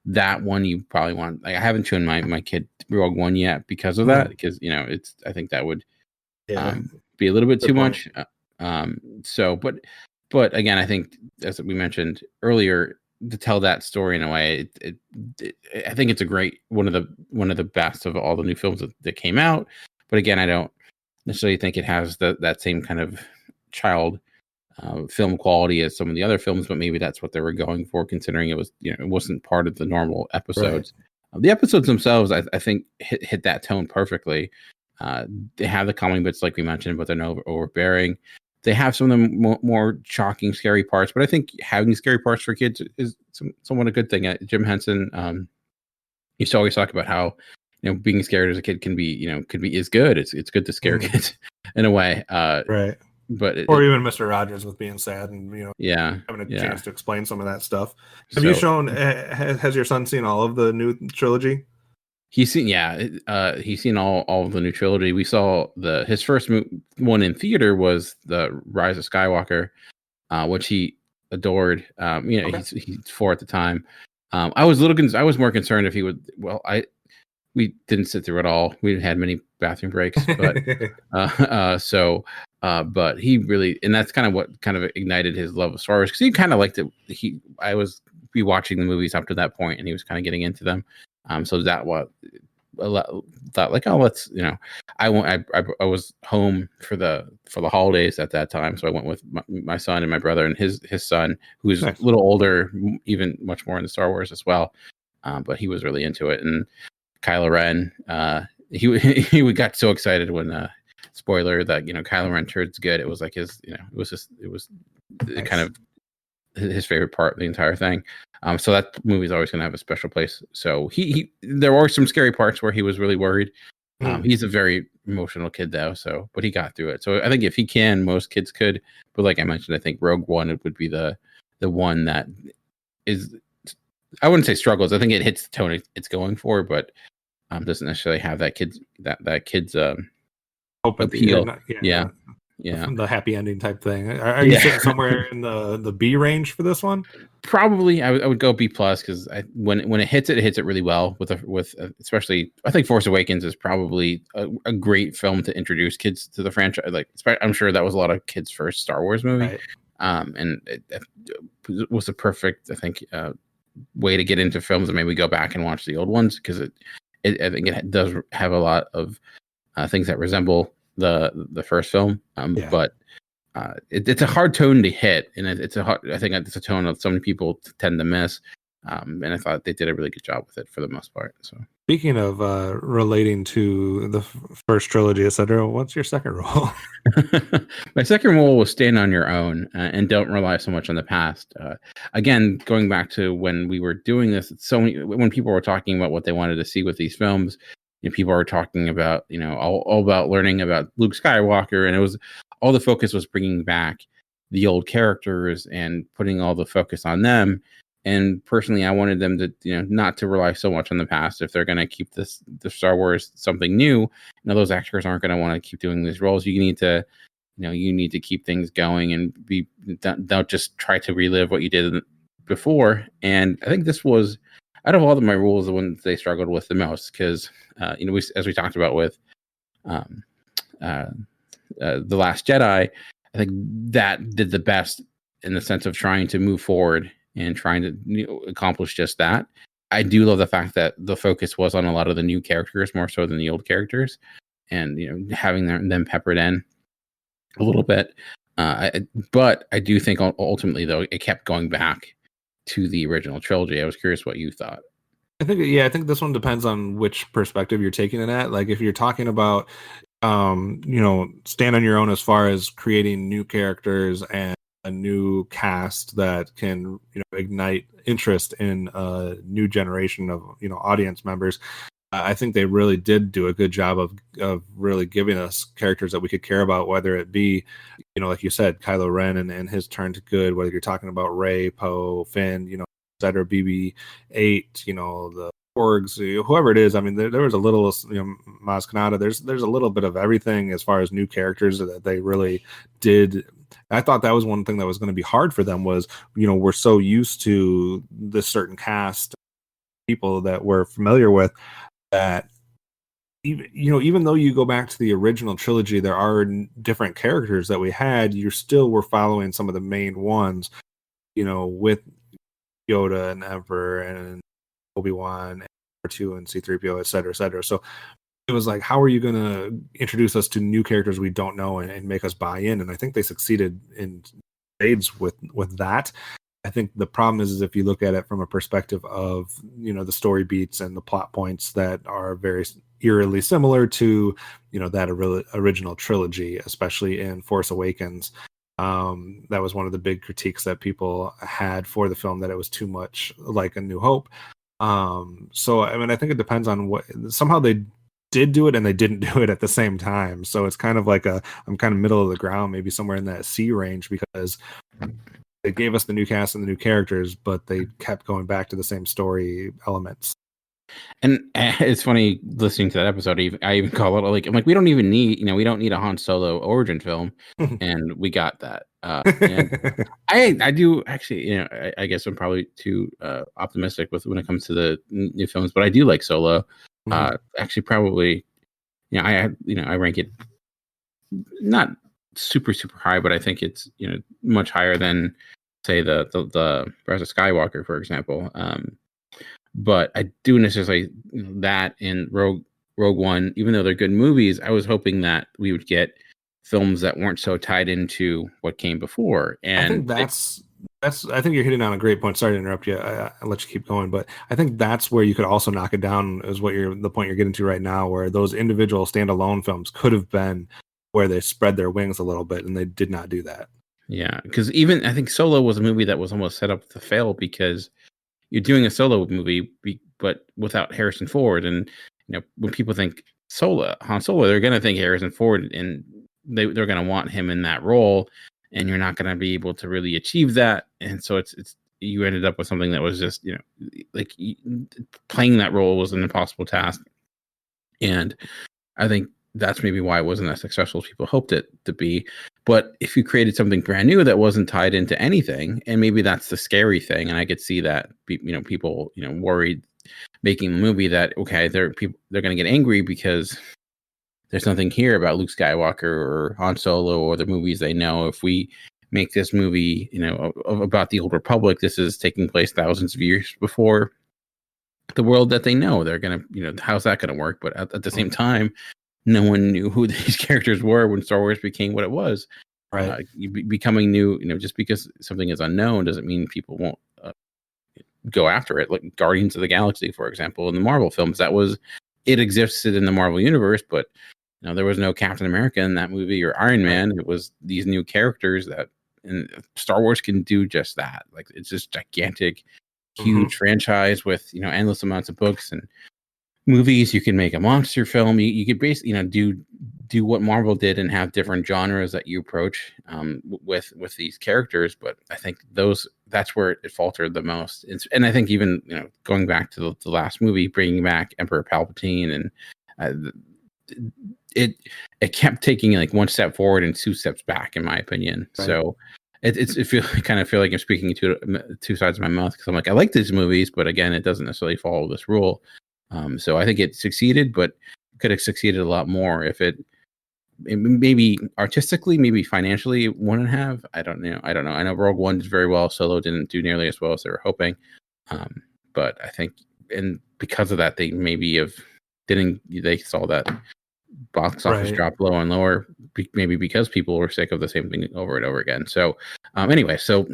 that one you probably want. Like, I haven't shown my kid Rogue One yet because of that, because it's I think that would be a little bit too much. So but again, I think as we mentioned earlier, to tell that story in a way. I think it's a great one of the best of all the new films that came out. But again, I don't necessarily think it has that same kind of child film quality as some of the other films. But maybe that's what they were going for, considering it was it wasn't part of the normal episodes. Right. The episodes themselves, I think, hit that tone perfectly. They have the comedy bits like we mentioned, but they're not overbearing. They have some of the more shocking, scary parts, but I think having scary parts for kids is somewhat a good thing. Jim Henson used to always talk about how being scared as a kid can be is good. It's good to scare kids in a way, right? But even Mr. Rogers with being sad and having a chance to explain some of that stuff. Have you shown? Has your son seen all of the new trilogy? He's seen he's seen all of the new trilogy. We saw his first one in theater was the Rise of Skywalker, which he adored. He's 4 at the time. I was more concerned if he would. Well, we didn't sit through it all. We had many bathroom breaks, but but he really, and that's kind of what kind of ignited his love of Star Wars, because he kind of liked it. I was rewatching the movies up to that point, and he was kind of getting into them. So that what thought like, oh, let's I was home for the holidays at that time, so I went with my son and my brother and his son, who's nice. A little older, even much more into Star Wars as well, but he was really into it. And Kylo Ren, he got so excited when spoiler that Kylo Ren turns good. It was like his it was nice. Kind of his favorite part of the entire thing. So that movie is always going to have a special place. So there were some scary parts where he was really worried. He's a very emotional kid though, but he got through it. So I think if he can, most kids could. But like I mentioned, I think Rogue One would be the one that is, I wouldn't say struggles. I think it hits the tone it's going for, but doesn't necessarily have that kid's appeal. Yeah, the happy ending type thing. Are you sitting somewhere in the B range for this one? Probably, I would go B plus, because when it hits it really well with especially, I think Force Awakens is probably a great film to introduce kids to the franchise. Like, I'm sure that was a lot of kids' first Star Wars movie, right. And it was a perfect, I think, way to get into films and maybe go back and watch the old ones, because I think it does have a lot of things that resemble the first film, but it's a hard tone to hit, and I think it's a tone that so many people tend to miss, and I thought they did a really good job with it for the most part. So speaking of relating to the first trilogy, etc., what's your second rule? My second rule was stand on your own and don't rely so much on the past. Again, going back to when we were doing this, when people were talking about what they wanted to see with these films, people are talking about, all about learning about Luke Skywalker, and it was all the focus was bringing back the old characters and putting all the focus on them. And personally, I wanted them to, not to rely so much on the past. If they're going to keep the Star Wars something new, those actors aren't going to want to keep doing these roles. You need to, keep things going and don't just try to relive what you did before. And I think this was, out of all of my rules, the one they struggled with the most, because as we talked about with The Last Jedi, I think that did the best in the sense of trying to move forward and trying to accomplish just that. I do love the fact that the focus was on a lot of the new characters more so than the old characters, and having them peppered in a little bit. But I do think ultimately, though, it kept going back to the original trilogy. I was curious what you thought. I think this one depends on which perspective you're taking it at. Like, if you're talking about stand on your own as far as creating new characters and a new cast that can ignite interest in a new generation of audience members, I think they really did do a good job of really giving us characters that we could care about, whether it be like you said, Kylo Ren and his turn to good, whether you're talking about Rey, Poe, Finn, etc., BB-8, the Porgs, whoever it is. I mean, there was a little, Maz Kanata. There's a little bit of everything as far as new characters that they really did. I thought that was one thing that was going to be hard for them was, we're so used to this certain cast, people that we're familiar with, that even though you go back to the original trilogy, there are different characters that we had. You still were following some of the main ones, with Yoda and Emperor and Obi-Wan and R2 and C-3PO, et cetera, et cetera. So it was like, how are you going to introduce us to new characters we don't know and make us buy in? And I think they succeeded in spades with that. I think the problem is if you look at it from a perspective of, the story beats and the plot points that are very eerily similar to, that original trilogy, especially in Force Awakens. That was one of the big critiques that people had for the film, that it was too much like A New Hope. So, I mean, I think it depends on what, somehow they did do it and they didn't do it at the same time. So it's kind of like I'm kind of middle of the ground, maybe somewhere in that C range, because they gave us the new cast and the new characters, but they kept going back to the same story elements. And it's funny listening to that episode. I even call it like, I'm like, we don't even need, we don't need a Han Solo origin film, and we got that. And I do actually, I guess I'm probably too optimistic when it comes to the new films, but I do like Solo. Actually, probably, I rank it not super high, but I think it's much higher than, say, the Rise of Skywalker, for example. But I do necessarily that in Rogue One, even though they're good movies, I was hoping that we would get films that weren't so tied into what came before. And I think I think you're hitting on a great point. Sorry to interrupt you. I'll let you keep going, but I think that's where you could also knock it down, is the point you're getting to right now, where those individual standalone films could have been where they spread their wings a little bit, and they did not do that. Yeah, because even I think Solo was a movie that was almost set up to fail, because you're doing a Solo movie, but without Harrison Ford. And when people think Han Solo, they're going to think Harrison Ford, and they're going to want him in that role, and you're not going to be able to really achieve that. And so it's you ended up with something that was just like playing that role was an impossible task. And I think that's maybe why it wasn't as successful as people hoped it to be. But if you created something brand new that wasn't tied into anything, and maybe that's the scary thing, and I could see that people worried making a movie that, okay, they're going to get angry because there's nothing here about Luke Skywalker or Han Solo or the movies they know. If we make this movie about the Old Republic, this is taking place thousands of years before the world that they know. They're going to how's that going to work? But at the same time, no one knew who these characters were when Star Wars became what it was. Right. Becoming new, just because something is unknown doesn't mean people won't go after it. Like Guardians of the Galaxy, for example, in the Marvel films, it existed in the Marvel universe, but there was no Captain America in that movie or Iron Man. It was these new characters and Star Wars can do just that. Like, it's this gigantic, huge franchise with endless amounts of books and movies. You can make a monster film. You could basically do what Marvel did and have different genres that you approach with these characters. But I think that's where it faltered the most. And I think even going back to the last movie, bringing back Emperor Palpatine, and it kept taking like one step forward and two steps back, in my opinion. Right. So I kind of feel like I'm speaking to two sides of my mouth, because I'm like, I like these movies, but again, it doesn't necessarily follow this rule. So I think it succeeded, but could have succeeded a lot more if it maybe artistically, maybe financially, it wouldn't have. I don't know. I know Rogue One did very well. Solo didn't do nearly as well as they were hoping. But I think, and because of that, they they saw that box office drop lower and lower, maybe because people were sick of the same thing over and over again. So anyway, so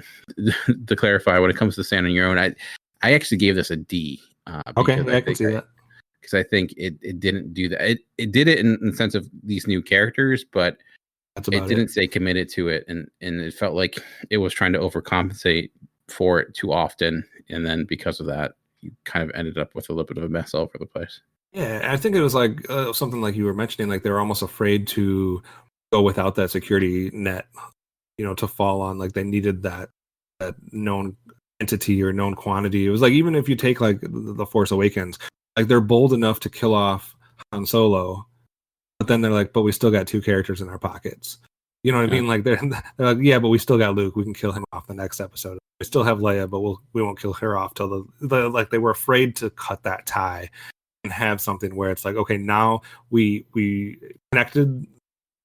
to clarify, when it comes to Stand on Your Own, I actually gave this a D. Okay, I can see that. Because I think it didn't do that. It did it in the sense of these new characters, but it didn't stay committed to it, and it felt like it was trying to overcompensate for it too often, and then because of that, you kind of ended up with a little bit of a mess all over the place. Yeah, I think it was like something like you were mentioning, like they were almost afraid to go without that security net, to fall on. Like they needed that known entity or known quantity. It was like, even if you take like the Force Awakens, like they're bold enough to kill off Han Solo, but then they're like, but we still got two characters in our pockets. You know what I mean? Like they're like, yeah, but we still got Luke. We can kill him off the next episode. We still have Leia, but we won't kill her off till the like they were afraid to cut that tie and have something where it's like, okay, now we connected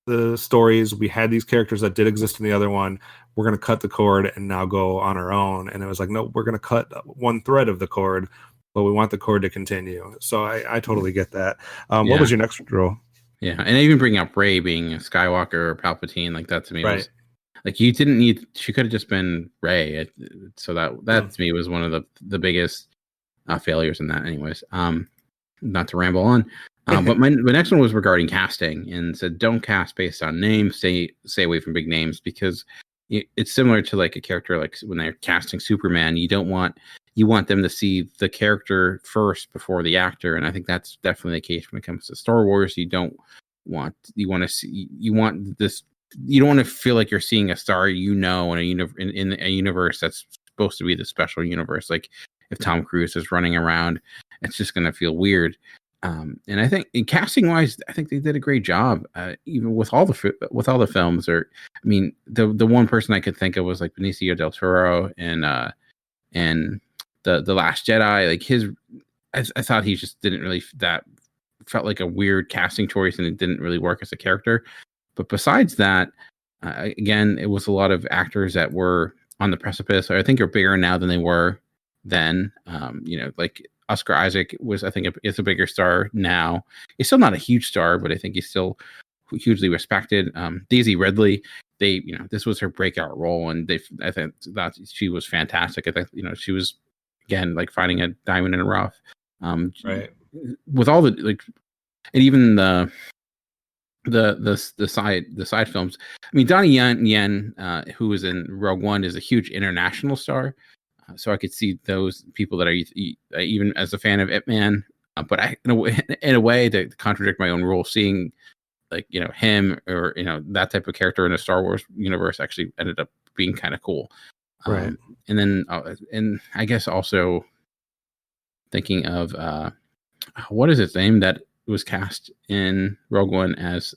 the stories. We had these characters that did exist in the other one. we're going to cut the cord and now go on our own. And it was like, no, we're going to cut one thread of the cord, but we want the cord to continue. So I totally get that. What was your next role? Yeah, and even bringing up Rey being a Skywalker or Palpatine, like that to me was like, you didn't need. She could have just been Rey. So that to me was one of the biggest failures in that. Anyways, not to ramble on. But my next one was regarding casting, and said don't cast based on names. Stay away from big names, because it's similar to like a character, like when they're casting Superman. You want them to see the character first before the actor, and I think that's definitely the case when it comes to Star Wars. You don't want you don't want to feel like you're seeing a star, in a universe that's supposed to be the special universe. Like if Tom Cruise is running around, it's just going to feel weird. And I think in casting wise, I think they did a great job, even with all the films. Or, I mean, the one person I could think of was like Benicio del Toro and the Last Jedi. Like I thought he just didn't really felt like a weird casting choice, and it didn't really work as a character. But besides that, again, it was a lot of actors that were on the precipice. Or I think are bigger now than they were then. Like Oscar Isaac I think is a bigger star now. He's still not a huge star, but I think he's still hugely respected. Daisy Ridley, this was her breakout role, and I think that she was fantastic. I think she was, again, like finding a diamond in the rough. With all the and even the side films. I mean, Donnie Yen, who was in Rogue One, is a huge international star. So I could see those people that are even as a fan of Ip Man, but in a way to contradict my own rule, seeing him or that type of character in a Star Wars universe actually ended up being kind of cool. And then and I guess also thinking of what is his name that was cast in Rogue One as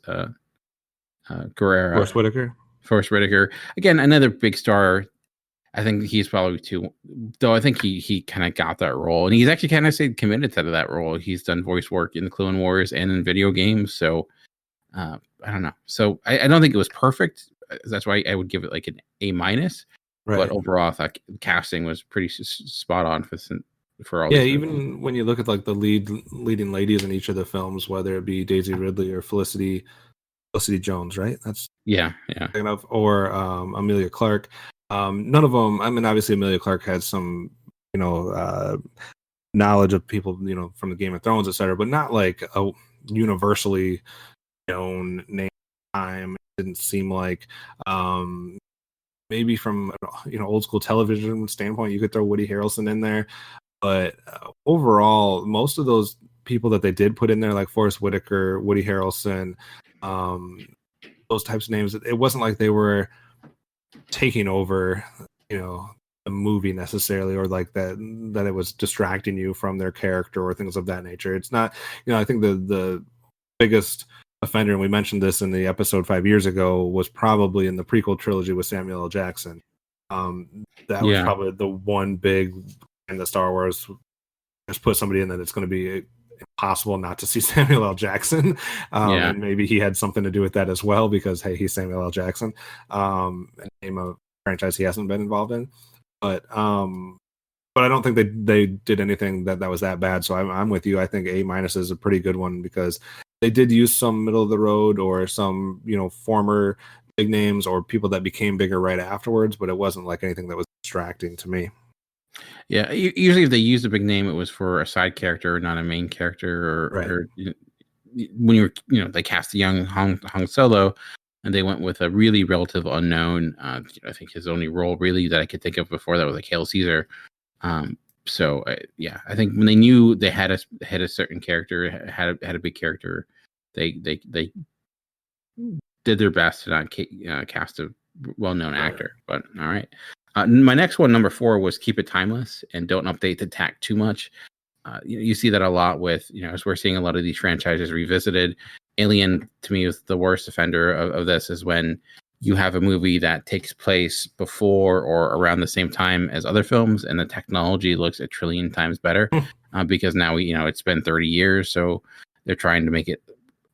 Guerrero. Forrest Whitaker. Again, another big star. I think he's probably too, though. I think he kind of got that role, and he's actually kind of stayed committed to that role. He's done voice work in the Clone Wars and in video games. So I don't know. So I don't think it was perfect. That's why I would give it like an A-. But overall, I thought casting was pretty spot on for all. Yeah, even when you look at like the leading ladies in each of the films, whether it be Daisy Ridley or Felicity Jones, right? That's or Amelia Clarke. None of them. I mean, obviously Amelia Clarke had some, knowledge of people, from the Game of Thrones, etc., but not like a universally known name. It didn't seem like, maybe from old school television standpoint, you could throw Woody Harrelson in there, but overall, most of those people that they did put in there, like Forrest Whitaker, Woody Harrelson, those types of names, it wasn't like they were taking over the movie necessarily, or like that it was distracting you from their character or things of that nature. It's not, I think the biggest offender, and we mentioned this in the episode 5 years ago, was probably in the prequel trilogy with Samuel L. Jackson. That was probably the one big in the Star Wars, just put somebody in that it's going to be impossible not to see Samuel L. Jackson. And maybe he had something to do with that as well, because hey, he's Samuel L. Jackson, a name of franchise he hasn't been involved in. But I don't think they did anything that was that bad. So I'm with you. I think A- is a pretty good one, because they did use some middle of the road or some former big names or people that became bigger right afterwards, but it wasn't like anything that was distracting to me. Yeah, usually if they used a big name, it was for a side character, not a main character. Or when they cast the young Han Solo, and they went with a really relative unknown. I think his only role really that I could think of before that was like Hail Caesar. I think when they knew they had a certain character, had a big character, they did their best to not cast a well-known actor. But all right. My next one, number 4, was keep it timeless and don't update the tech too much. You see that a lot with, as we're seeing a lot of these franchises revisited. Alien, to me, is the worst offender of this, is when you have a movie that takes place before or around the same time as other films, and the technology looks a trillion times better because now it's been 30 years. So they're trying to make it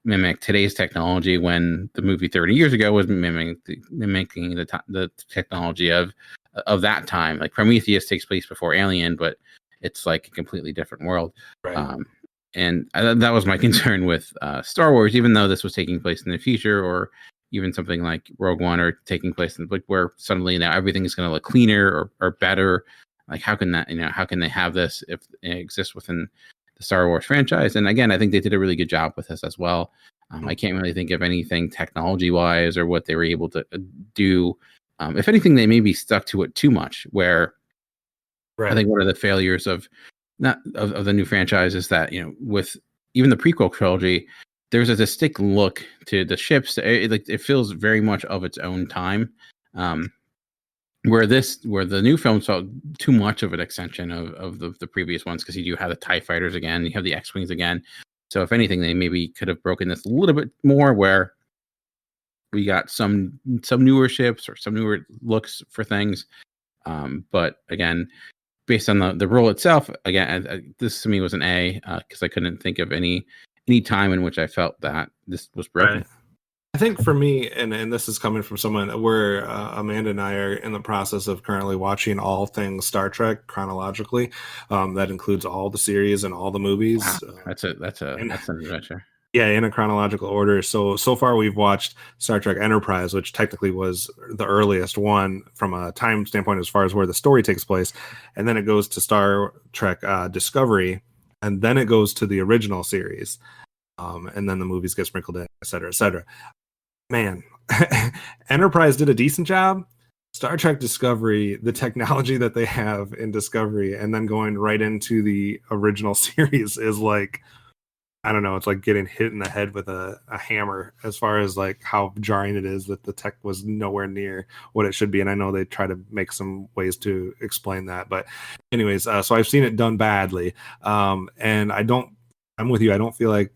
mimic today's technology when the movie 30 years ago was mimicking the technology of that time. Like Prometheus takes place before Alien, but it's like a completely different world. Right. And that was my concern with Star Wars, even though this was taking place in the future, or even something like Rogue One, or taking place in like where suddenly now everything is going to look cleaner or better. Like how can that, how can they have this if it exists within the Star Wars franchise? And again, I think they did a really good job with this as well. I can't really think of anything technology wise or what they were able to do. If anything, they maybe stuck to it too much, where I think one of the failures of the new franchise is that, with even the prequel trilogy, there's a distinct look to the ships. It feels very much of its own time. Where the new films felt too much of an extension of the previous ones, because you do have the TIE fighters again, you have the X-Wings again. So if anything, they maybe could have broken this a little bit more, where we got some newer ships or some newer looks for things. But again, based on the role itself, again, this to me was an A, because I couldn't think of any time in which I felt that this was broken. Right. I think for me, and this is coming from someone where Amanda and I are in the process of currently watching all things Star Trek chronologically. That includes all the series and all the movies. Wow. That's an adventure. Yeah, in a chronological order. So far we've watched Star Trek Enterprise, which technically was the earliest one from a time standpoint as far as where the story takes place, and then it goes to Star Trek Discovery, and then it goes to the original series, and then the movies get sprinkled in, et cetera, et cetera. Man, Enterprise did a decent job. Star Trek Discovery, the technology that they have in Discovery, and then going right into the original series is like, I don't know, it's like getting hit in the head with a hammer as far as like how jarring it is that the tech was nowhere near what it should be. And I know they try to make some ways to explain that. But anyways, so I've seen it done badly. And I'm with you. I don't feel like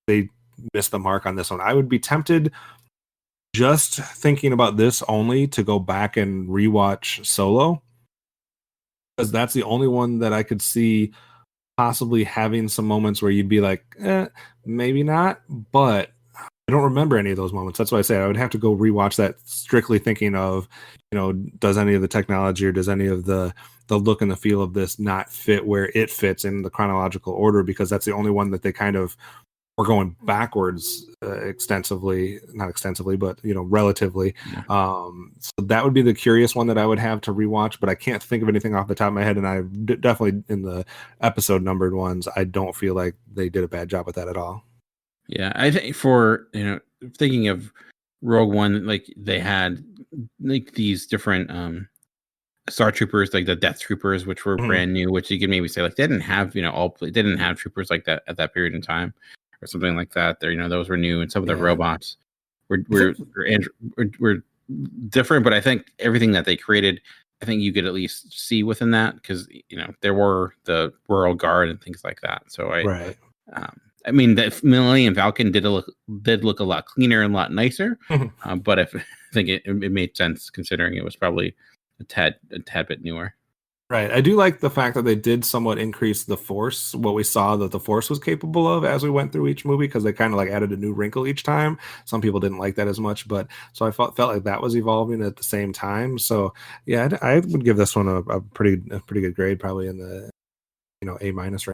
they missed the mark on this one. I would be tempted, just thinking about this only, to go back and rewatch Solo, because that's the only one that I could see possibly having some moments where you'd be like, maybe not, but I don't remember any of those moments. That's why I say I would have to go rewatch that, strictly thinking of, does any of the technology or does any of the look and the feel of this not fit where it fits in the chronological order, because that's the only one that they kind of were going backwards not extensively, but relatively. Yeah. So that would be the curious one that I would have to rewatch, but I can't think of anything off the top of my head. And I definitely, in the episode numbered ones, I don't feel like they did a bad job with that at all. Yeah, I think for thinking of Rogue One, like they had like these different Star Troopers, like the Death Troopers, which were brand new, which you could maybe say like they didn't have they didn't have troopers like that at that period in time, or something like that. There, those were new, and some of the robots were different. But I think everything that they created, I think you could at least see within that, because there were the Royal Guard and things like that. So I mean, the Millennium Falcon did look a lot cleaner and a lot nicer, but I think it made sense, considering it was probably a tad bit newer. Right. I do like the fact that they did somewhat increase the Force, what we saw that the Force was capable of as we went through each movie, because they kind of like added a new wrinkle each time. Some people didn't like that as much, but so I felt like that was evolving at the same time. So yeah, I would give this one a pretty good grade, probably in the A- range.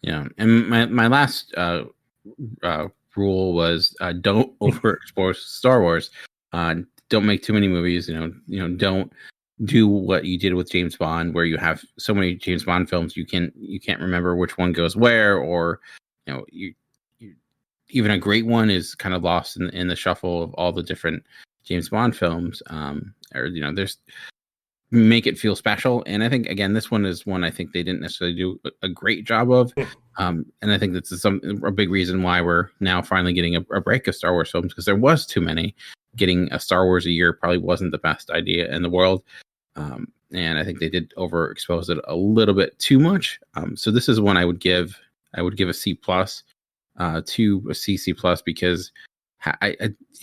Yeah, and my last rule was don't overexplore Star Wars. Don't make too many movies. Don't do what you did with James Bond, where you have so many James Bond films you can't remember which one goes where, or you even a great one is kind of lost in the shuffle of all the different James Bond films. Or there's make it feel special. And I think, again, this one is one I think they didn't necessarily do a great job of. And I think that's a big reason why we're now finally getting a break of Star Wars films, because there was too many. Getting a Star Wars a year probably wasn't the best idea in the world. And I think they did overexpose it a little bit too much. So this is one I would give a C plus to a C plus, because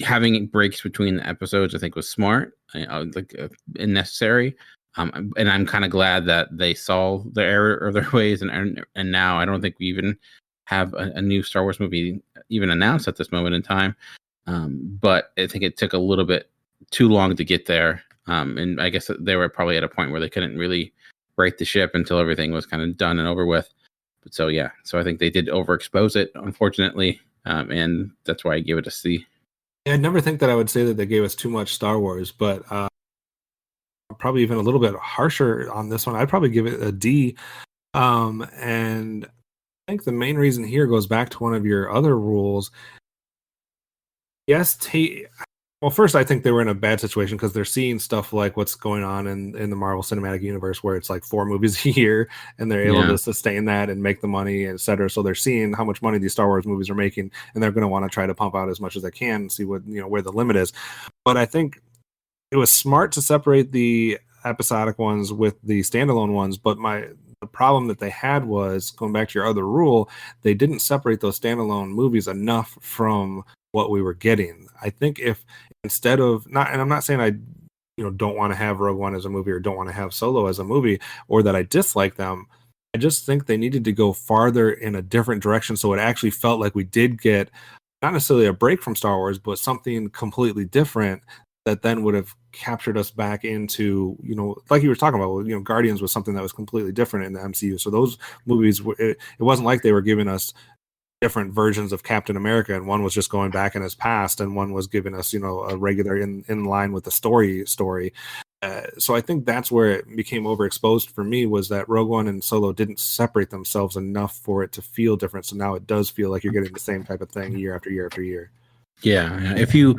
having breaks between the episodes I think was smart, and necessary. And I'm kind of glad that they saw the error of their ways, and now I don't think we even have a new Star Wars movie even announced at this moment in time. But I think it took a little bit too long to get there. And I guess they were probably at a point where they couldn't really right the ship until everything was kind of done and over with. But so I think they did overexpose it, unfortunately, and that's why I gave it a C. I'd never think that I would say that they gave us too much Star Wars, but probably even a little bit harsher on this one. I'd probably give it a D. And I think the main reason here goes back to one of your other rules. Yes, well, first, I think they were in a bad situation because they're seeing stuff like what's going on in the Marvel Cinematic Universe, where it's like 4 movies a year, and they're able to sustain that and make the money, et cetera. So they're seeing how much money these Star Wars movies are making, and they're going to want to try to pump out as much as they can and see what where the limit is. But I think it was smart to separate the episodic ones with the standalone ones. But the problem that they had was, going back to your other rule, they didn't separate those standalone movies enough from what we were getting. I think if instead of not, and I'm not saying I don't want to have Rogue One as a movie or don't want to have Solo as a movie or that I dislike them, I just think they needed to go farther in a different direction so it actually felt like we did get not necessarily a break from Star Wars, but something completely different that then would have captured us back into, like you were talking about, Guardians was something that was completely different in the MCU. So those movies, it wasn't like they were giving us different versions of Captain America, and one was just going back in his past, and one was giving us, a regular in line with the story. So I think that's where it became overexposed for me, was that Rogue One and Solo didn't separate themselves enough for it to feel different. So now it does feel like you're getting the same type of thing year after year after year. Yeah, if you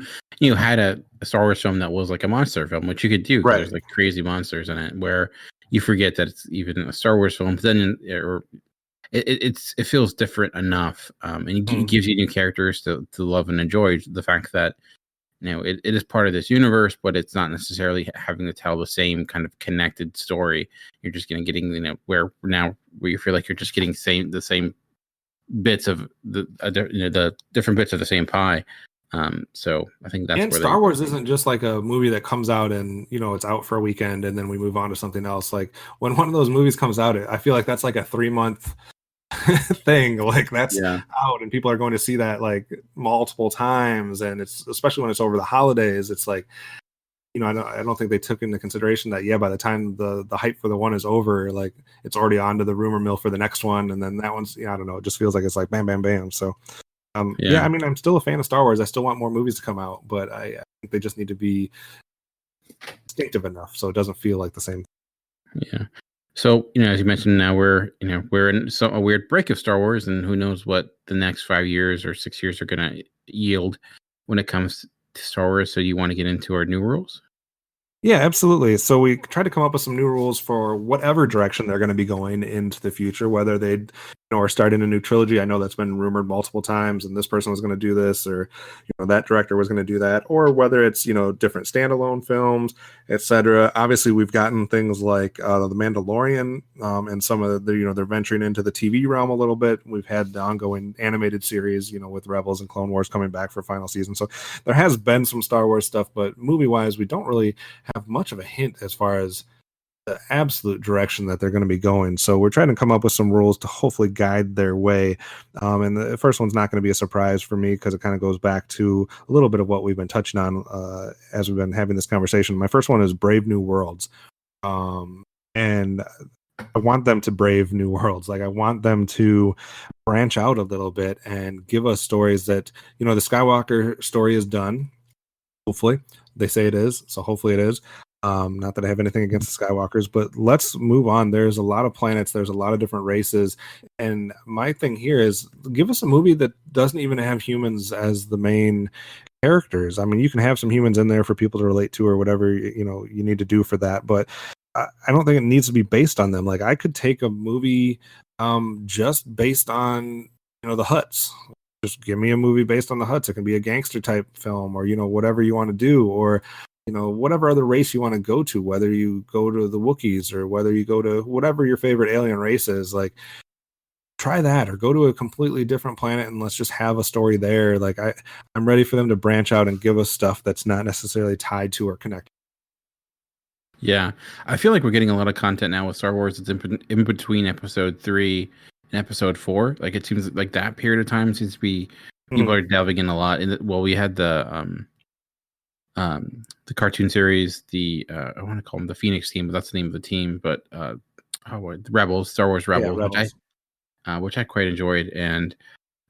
had a Star Wars film that was like a monster film, which you could do, right? There's like crazy monsters in it, where you forget that it's even a Star Wars film. But then, it feels different enough, and it gives you new characters to love and enjoy. The fact that it is part of this universe, but it's not necessarily having to tell the same kind of connected story. You're just getting where you feel like you're just getting the same bits of the different bits of the same pie. So I think that's where Star Wars isn't just like a movie that comes out and it's out for a weekend and then we move on to something else. Like when one of those movies comes out, I feel like that's like a 3-month thing. Like that's out and people are going to see that like multiple times, and it's especially when it's over the holidays. It's like I don't think they took into consideration that by the time the hype for the one is over, like it's already on to the rumor mill for the next one, and then that one's I don't know, it just feels like it's like bam bam bam. So I mean, I'm still a fan of Star Wars. I still want more movies to come out, but I think they just need to be distinctive enough so it doesn't feel like the same. Yeah. So as you mentioned, now we're in a weird break of Star Wars, and who knows what the next 5 years or 6 years are going to yield when it comes to Star Wars. So you want to get into our new rules? Yeah, absolutely. So we tried to come up with some new rules for whatever direction they're going to be going into the future, whether they are starting a new trilogy. I know that's been rumored multiple times, and this person was going to do this, or that director was going to do that, or whether it's different standalone films, etc. Obviously, we've gotten things like The Mandalorian, and some of the they're venturing into the TV realm a little bit. We've had the ongoing animated series, with Rebels and Clone Wars coming back for final season. So there has been some Star Wars stuff, but movie-wise, we don't really have much of a hint as far as the absolute direction that they're going to be going. So we're trying to come up with some rules to hopefully guide their way. And the first one's not going to be a surprise for me because it kind of goes back to a little bit of what we've been touching on as we've been having this conversation. My first one is Brave New Worlds. And I want them to brave new worlds. Like I want them to branch out a little bit and give us stories that, the Skywalker story is done. Hopefully. They say it is, so hopefully it is. Not that I have anything against the Skywalkers, but let's move on. There's a lot of planets. There's a lot of different races. And my thing here is give us a movie that doesn't even have humans as the main characters. I mean, you can have some humans in there for people to relate to or whatever, you need to do for that. But I don't think it needs to be based on them. Like I could take a movie just based on, the Hutts. Just give me a movie based on the Hutts. It can be a gangster type film or, whatever you want to do, or, whatever other race you want to go to, whether you go to the Wookiees or whether you go to whatever your favorite alien race is, like try that, or go to a completely different planet and let's just have a story there. Like I'm ready for them to branch out and give us stuff that's not necessarily tied to or connected. Yeah. I feel like we're getting a lot of content now with Star Wars. It's in between episode 3 in episode 4. Like it seems like that period of time seems to be people are delving in a lot. Well, we had the cartoon series, I want to call them the Phoenix team, but that's the name of the team. But the Rebels, Star Wars Rebels, Rebels. which I quite enjoyed, and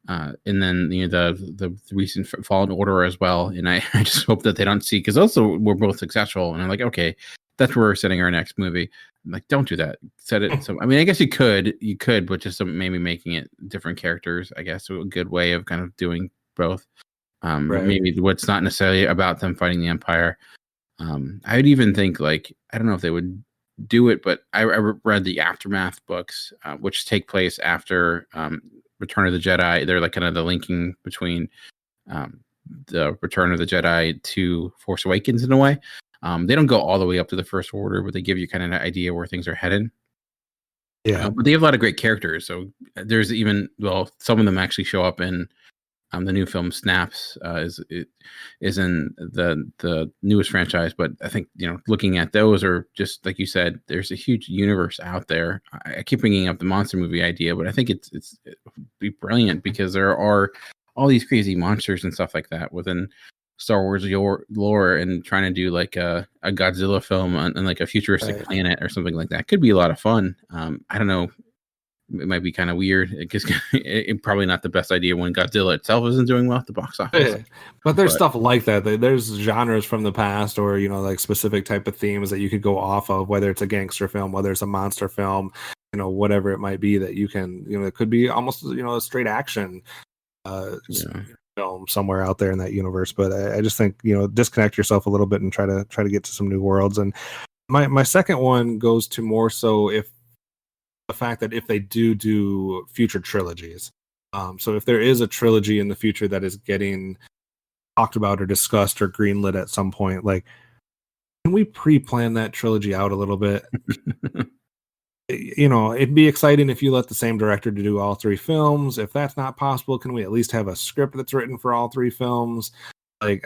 then the recent Fallen Order as well. And I just hope that they don't see, because also we're both successful, and I'm like, okay, that's where we're setting our next movie. I'm like, don't do that. Set it. So I mean, I guess you could, but just maybe making it different characters. I guess a good way of kind of doing both. Right. Maybe what's not necessarily about them fighting the Empire. I would even think, like, I don't know if they would do it, but I read the Aftermath books, which take place after Return of the Jedi. They're like kind of the linking between the Return of the Jedi to Force Awakens in a way. They don't go all the way up to the First Order, but they give you kind of an idea where things are headed. Yeah, but they have a lot of great characters. So there's even, well, some of them actually show up in the new film Snaps. Is in the newest franchise, but I think, looking at those, are just like you said, there's a huge universe out there. I keep bringing up the monster movie idea, but I think it would be brilliant, because there are all these crazy monsters and stuff like that within Star Wars lore, and trying to do like a Godzilla film on like a futuristic planet or something like that could be a lot of fun. I don't know. It might be kind of weird, because it's probably not the best idea when Godzilla itself isn't doing well at the box office. Yeah. But there's stuff like that. There's genres from the past, or like specific type of themes that you could go off of, whether it's a gangster film, whether it's a monster film, whatever it might be, that you can, it could be almost, a straight action film somewhere out there in that universe. But I just think, disconnect yourself a little bit and try to get to some new worlds. And my second one goes to more so the fact that if they do future trilogies, so if there is a trilogy in the future that is getting talked about or discussed or greenlit at some point, like, can we pre-plan that trilogy out a little bit? It'd be exciting if you let the same director to do all 3 films. If that's not possible, can we at least have a script that's written for all 3 films? Like,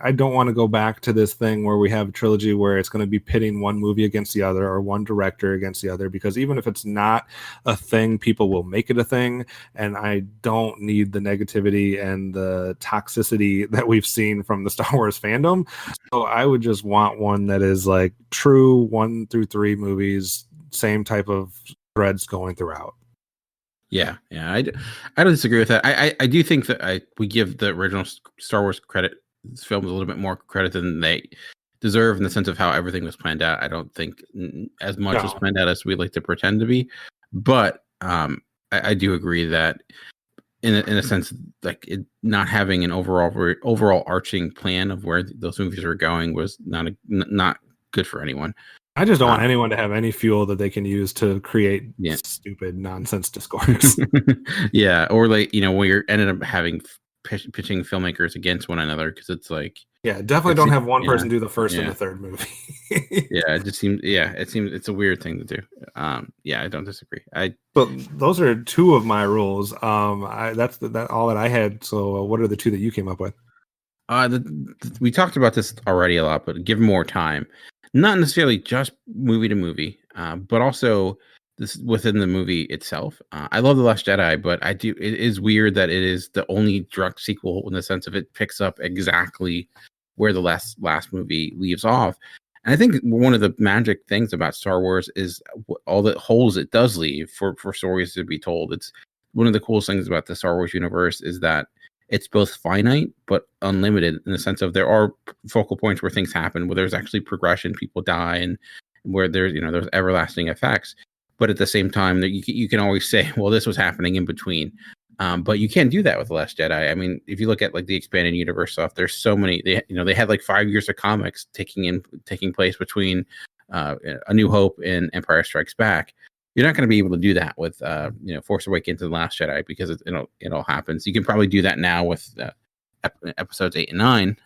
I don't want to go back to this thing where we have a trilogy where it's going to be pitting one movie against the other, or one director against the other, because even if it's not a thing, people will make it a thing. And I don't need the negativity and the toxicity that we've seen from the Star Wars fandom. So I would just want one that is like true 1 through 3 movies, same type of threads going throughout. Yeah, I don't disagree with that. I do think that we give the original Star Wars films a little bit more credit than they deserve, in the sense of how everything was planned out. I don't think as much was planned out as we like to pretend to be, but I do agree that in a sense, like, it not having an overall arching plan of where those movies are going was not good for anyone. I just don't want anyone to have any fuel that they can use to create stupid nonsense discourse. Yeah, or like, we ended up having pitching filmmakers against one another, because it's like, definitely don't have one person do the first and the third movie. It just seems it's a weird thing to do. I don't disagree. But those are 2 of my rules. That's all that I had. So what are the 2 that you came up with? We talked about this already a lot, but give more time. Not necessarily just movie to movie, but also this within the movie itself. I love The Last Jedi, but it is weird that it is the only direct sequel, in the sense of it picks up exactly where the last movie leaves off. And I think one of the magic things about Star Wars is all the holes it does leave for stories to be told. It's one of the coolest things about the Star Wars universe, is that it's both finite but unlimited, in the sense of there are focal points where things happen, where there's actually progression, people die, and where there's there's everlasting effects. But at the same time, that you can always say, well, this was happening in between. But you can't do that with The Last Jedi. I mean, if you look at like the expanded universe stuff, there's so many. They had like 5 years of comics taking place between A New Hope and Empire Strikes Back. You're not going to be able to do that with Force Awakens and The Last Jedi, because it all happens. You can probably do that now with episodes 8 and 9,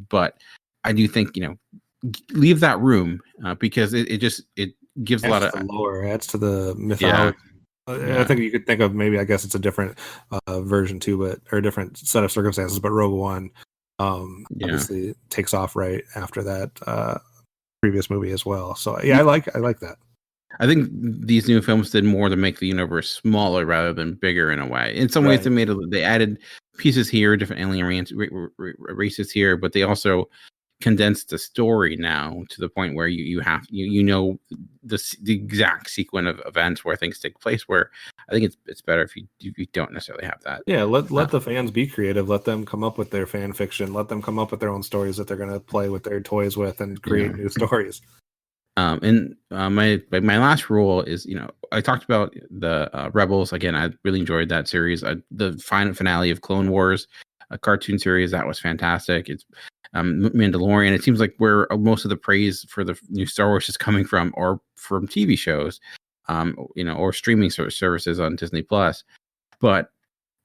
but I do think leave that room, because it gives a lot of lore, adds to the mythology. I think you could think of, maybe, I guess it's a different version too, or a different set of circumstances. But Rogue One obviously takes off right after that previous movie as well. So I like that. I think these new films did more to make the universe smaller rather than bigger in a way. In some ways, they added pieces here, different alien races here, but they also condensed the story now to the point where you know the exact sequence of events where things take place. Where I think it's better if you don't necessarily have that. Yeah, let the fans be creative. Let them come up with their fan fiction. Let them come up with their own stories that they're going to play with their toys with and create new stories. My last rule is, I talked about the Rebels again. I really enjoyed that series. The final finale of Clone Wars, a cartoon series that was fantastic. It's Mandalorian. It seems like where most of the praise for the new Star Wars is coming from, or from TV shows, or streaming services on Disney Plus. But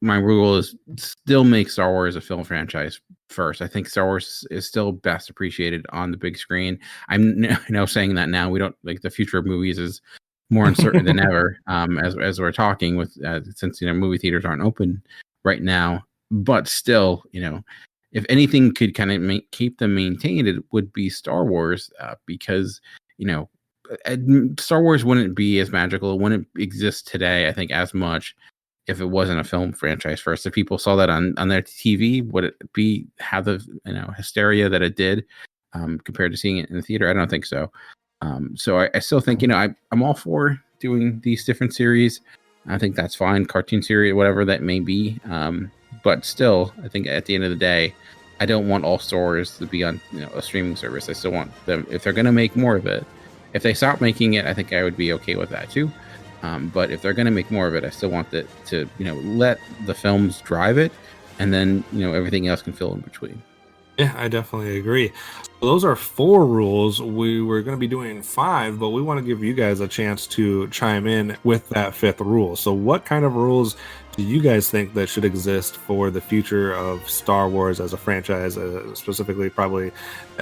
my rule is still make Star Wars a film franchise first. I think Star Wars is still best appreciated on the big screen. I'm saying that now. We don't like the future of movies is more uncertain than ever. As we're talking with since movie theaters aren't open right now, but still, if anything could kind of keep them maintained, it would be Star Wars because Star Wars wouldn't be as magical. It wouldn't exist today, I think, as much if it wasn't a film franchise first. If people saw that on their TV, would it have the hysteria that it did compared to seeing it in the theater? I don't think so. So I still think I'm all for doing these different series. I think that's fine, cartoon series, whatever that may be. But still, I think at the end of the day, I don't want all Star Wars to be on a streaming service. I still want them, if they're going to make more of it. If they stop making it, I think I would be okay with that too. But if they're going to make more of it, I still want it to, let the films drive it, and then, everything else can fill in between. Yeah, I definitely agree. So those are 4 rules. We were going to be doing 5, but we want to give you guys a chance to chime in with that 5th rule. So what kind of rules do you guys think that should exist for the future of Star Wars as a franchise, specifically probably,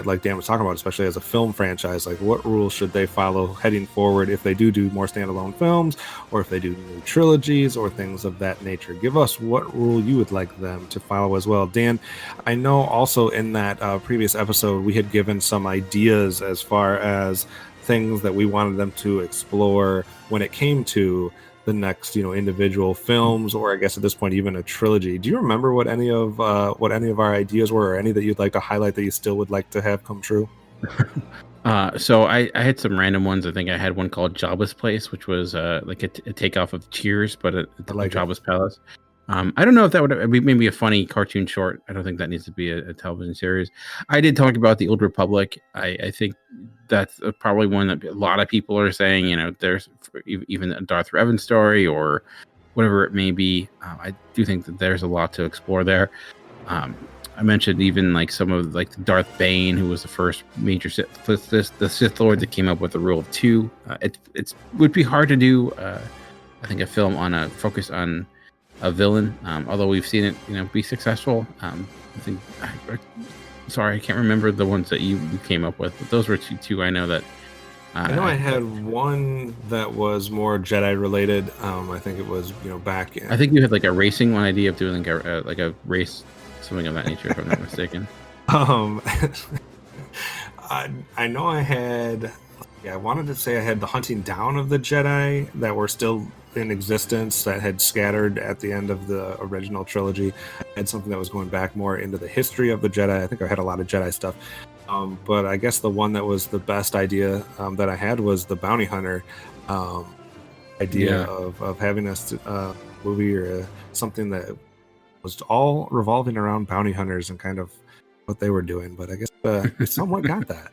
like Dan was talking about, especially as a film franchise? Like, what rules should they follow heading forward if they do more standalone films, or if they do new trilogies or things of that nature? Give us what rule you would like them to follow as well. Dan, I know also in that previous episode, we had given some ideas as far as things that we wanted them to explore when it came to the next, individual films, or I guess at this point even a trilogy. Do you remember what any of our ideas were, or any that you'd like to highlight that you still would like to have come true? So I had some random ones. I think I had one called Jabba's Place, which was like a takeoff of Cheers, but like Jabba's Palace. I don't know if that would be maybe a funny cartoon short. I don't think that needs to be a television series. I did talk about the Old Republic. I think that's probably one that a lot of people are saying, there's even a Darth Revan story or whatever it may be. I do think that there's a lot to explore there. I mentioned even like some of like Darth Bane, who was the first major the Sith Lord that came up with the rule of 2. It would be hard to do, I think, a film on a focus on a villain, although we've seen it be successful. I think sorry, I can't remember the ones that you came up with, but those were two I know that I know I had one that was more Jedi related. I think it was back in, I think you had like a racing one idea of doing like a race, something of that nature, if I'm not mistaken. I know I had, I wanted to say I had the hunting down of the Jedi that were still in existence, that had scattered at the end of the original trilogy. I had something that was going back more into the history of the Jedi. I think I had a lot of Jedi stuff. But I guess the one that was the best idea that I had was the bounty hunter idea of having a movie or something that was all revolving around bounty hunters and kind of what they were doing. But I guess we somewhat got that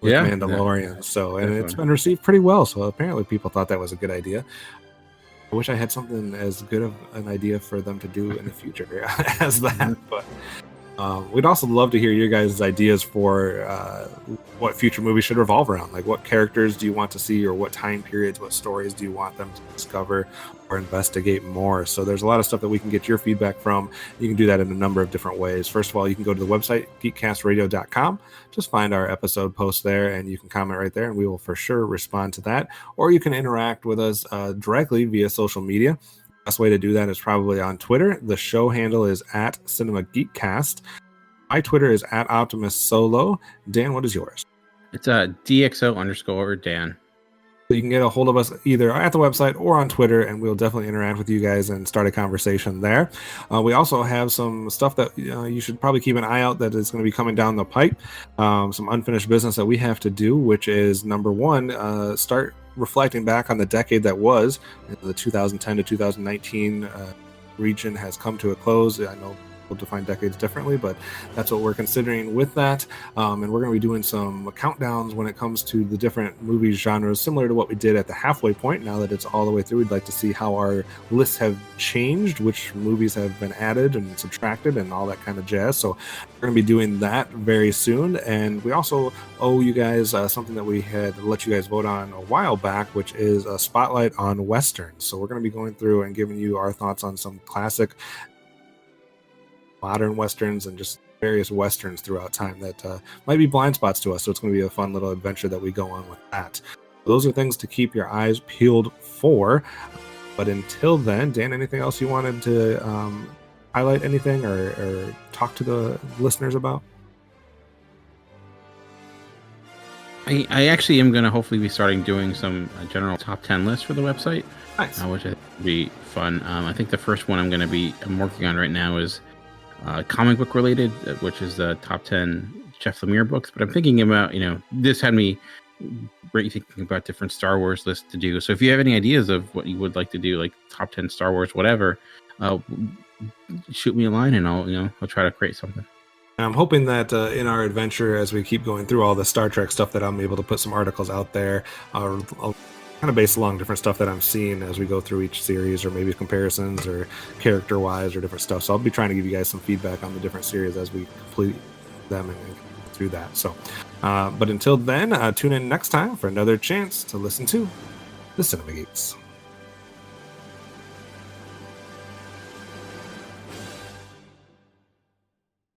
with Mandalorian. Yeah. So, and it's been received pretty well. So apparently people thought that was a good idea. I wish I had something as good of an idea for them to do in the future as that. But we'd also love to hear your guys' ideas for what future movies should revolve around. Like, what characters do you want to see, or what time periods, what stories do you want them to discover or investigate more? So there's a lot of stuff that we can get your feedback from. You can do that in a number of different ways. First of all, you can go to the website, geekcastradio.com. Just find our episode post there, and you can comment right there, and we will for sure respond to that. Or you can interact with us directly via social media. Best way to do that is probably on Twitter. The show handle is @CinemaGeekcast. My Twitter is @OptimusSolo. Dan, what is yours? It's DXO_Dan. So you can get a hold of us either at the website or on Twitter, and we'll definitely interact with you guys and start a conversation there. We also have some stuff that you should probably keep an eye out that is going to be coming down the pipe. Some unfinished business that we have to do, which is number one, start reflecting back on the decade that was. The 2010 to 2019 region has come to a close. I know people define decades differently, but that's what we're considering with that. And we're going to be doing some countdowns when it comes to the different movie genres, similar to what we did at the halfway point. Now that it's all the way through, we'd like to see how our lists have changed, which movies have been added and subtracted, and all that kind of jazz. So we're going to be doing that very soon. And we also owe you guys something that we had let you guys vote on a while back, which is a spotlight on Westerns. So we're going to be going through and giving you our thoughts on some classic modern Westerns and just various Westerns throughout time that might be blind spots to us. So it's going to be a fun little adventure that we go on with that. Those are things to keep your eyes peeled for. But until then, Dan, anything else you wanted to highlight, anything or talk to the listeners about? I actually am going to hopefully be starting doing some general top 10 lists for the website. Nice. Which I think will be fun. I think the first one I'm working on right now is comic book related, which is the top 10 Jeff Lemire books. But I'm thinking about, this had me really thinking about different Star Wars lists to do. So if you have any ideas of what you would like to do, like top 10 Star Wars, whatever, shoot me a line and I'll try to create something. I'm hoping that in our adventure, as we keep going through all the Star Trek stuff, that I'm able to put some articles out there. I'll kind of base along different stuff that I'm seeing as we go through each series, or maybe comparisons or character wise or different stuff. So I'll be trying to give you guys some feedback on the different series as we complete them and through that. So, but until then, tune in next time for another chance to listen to the Cinema Geeks.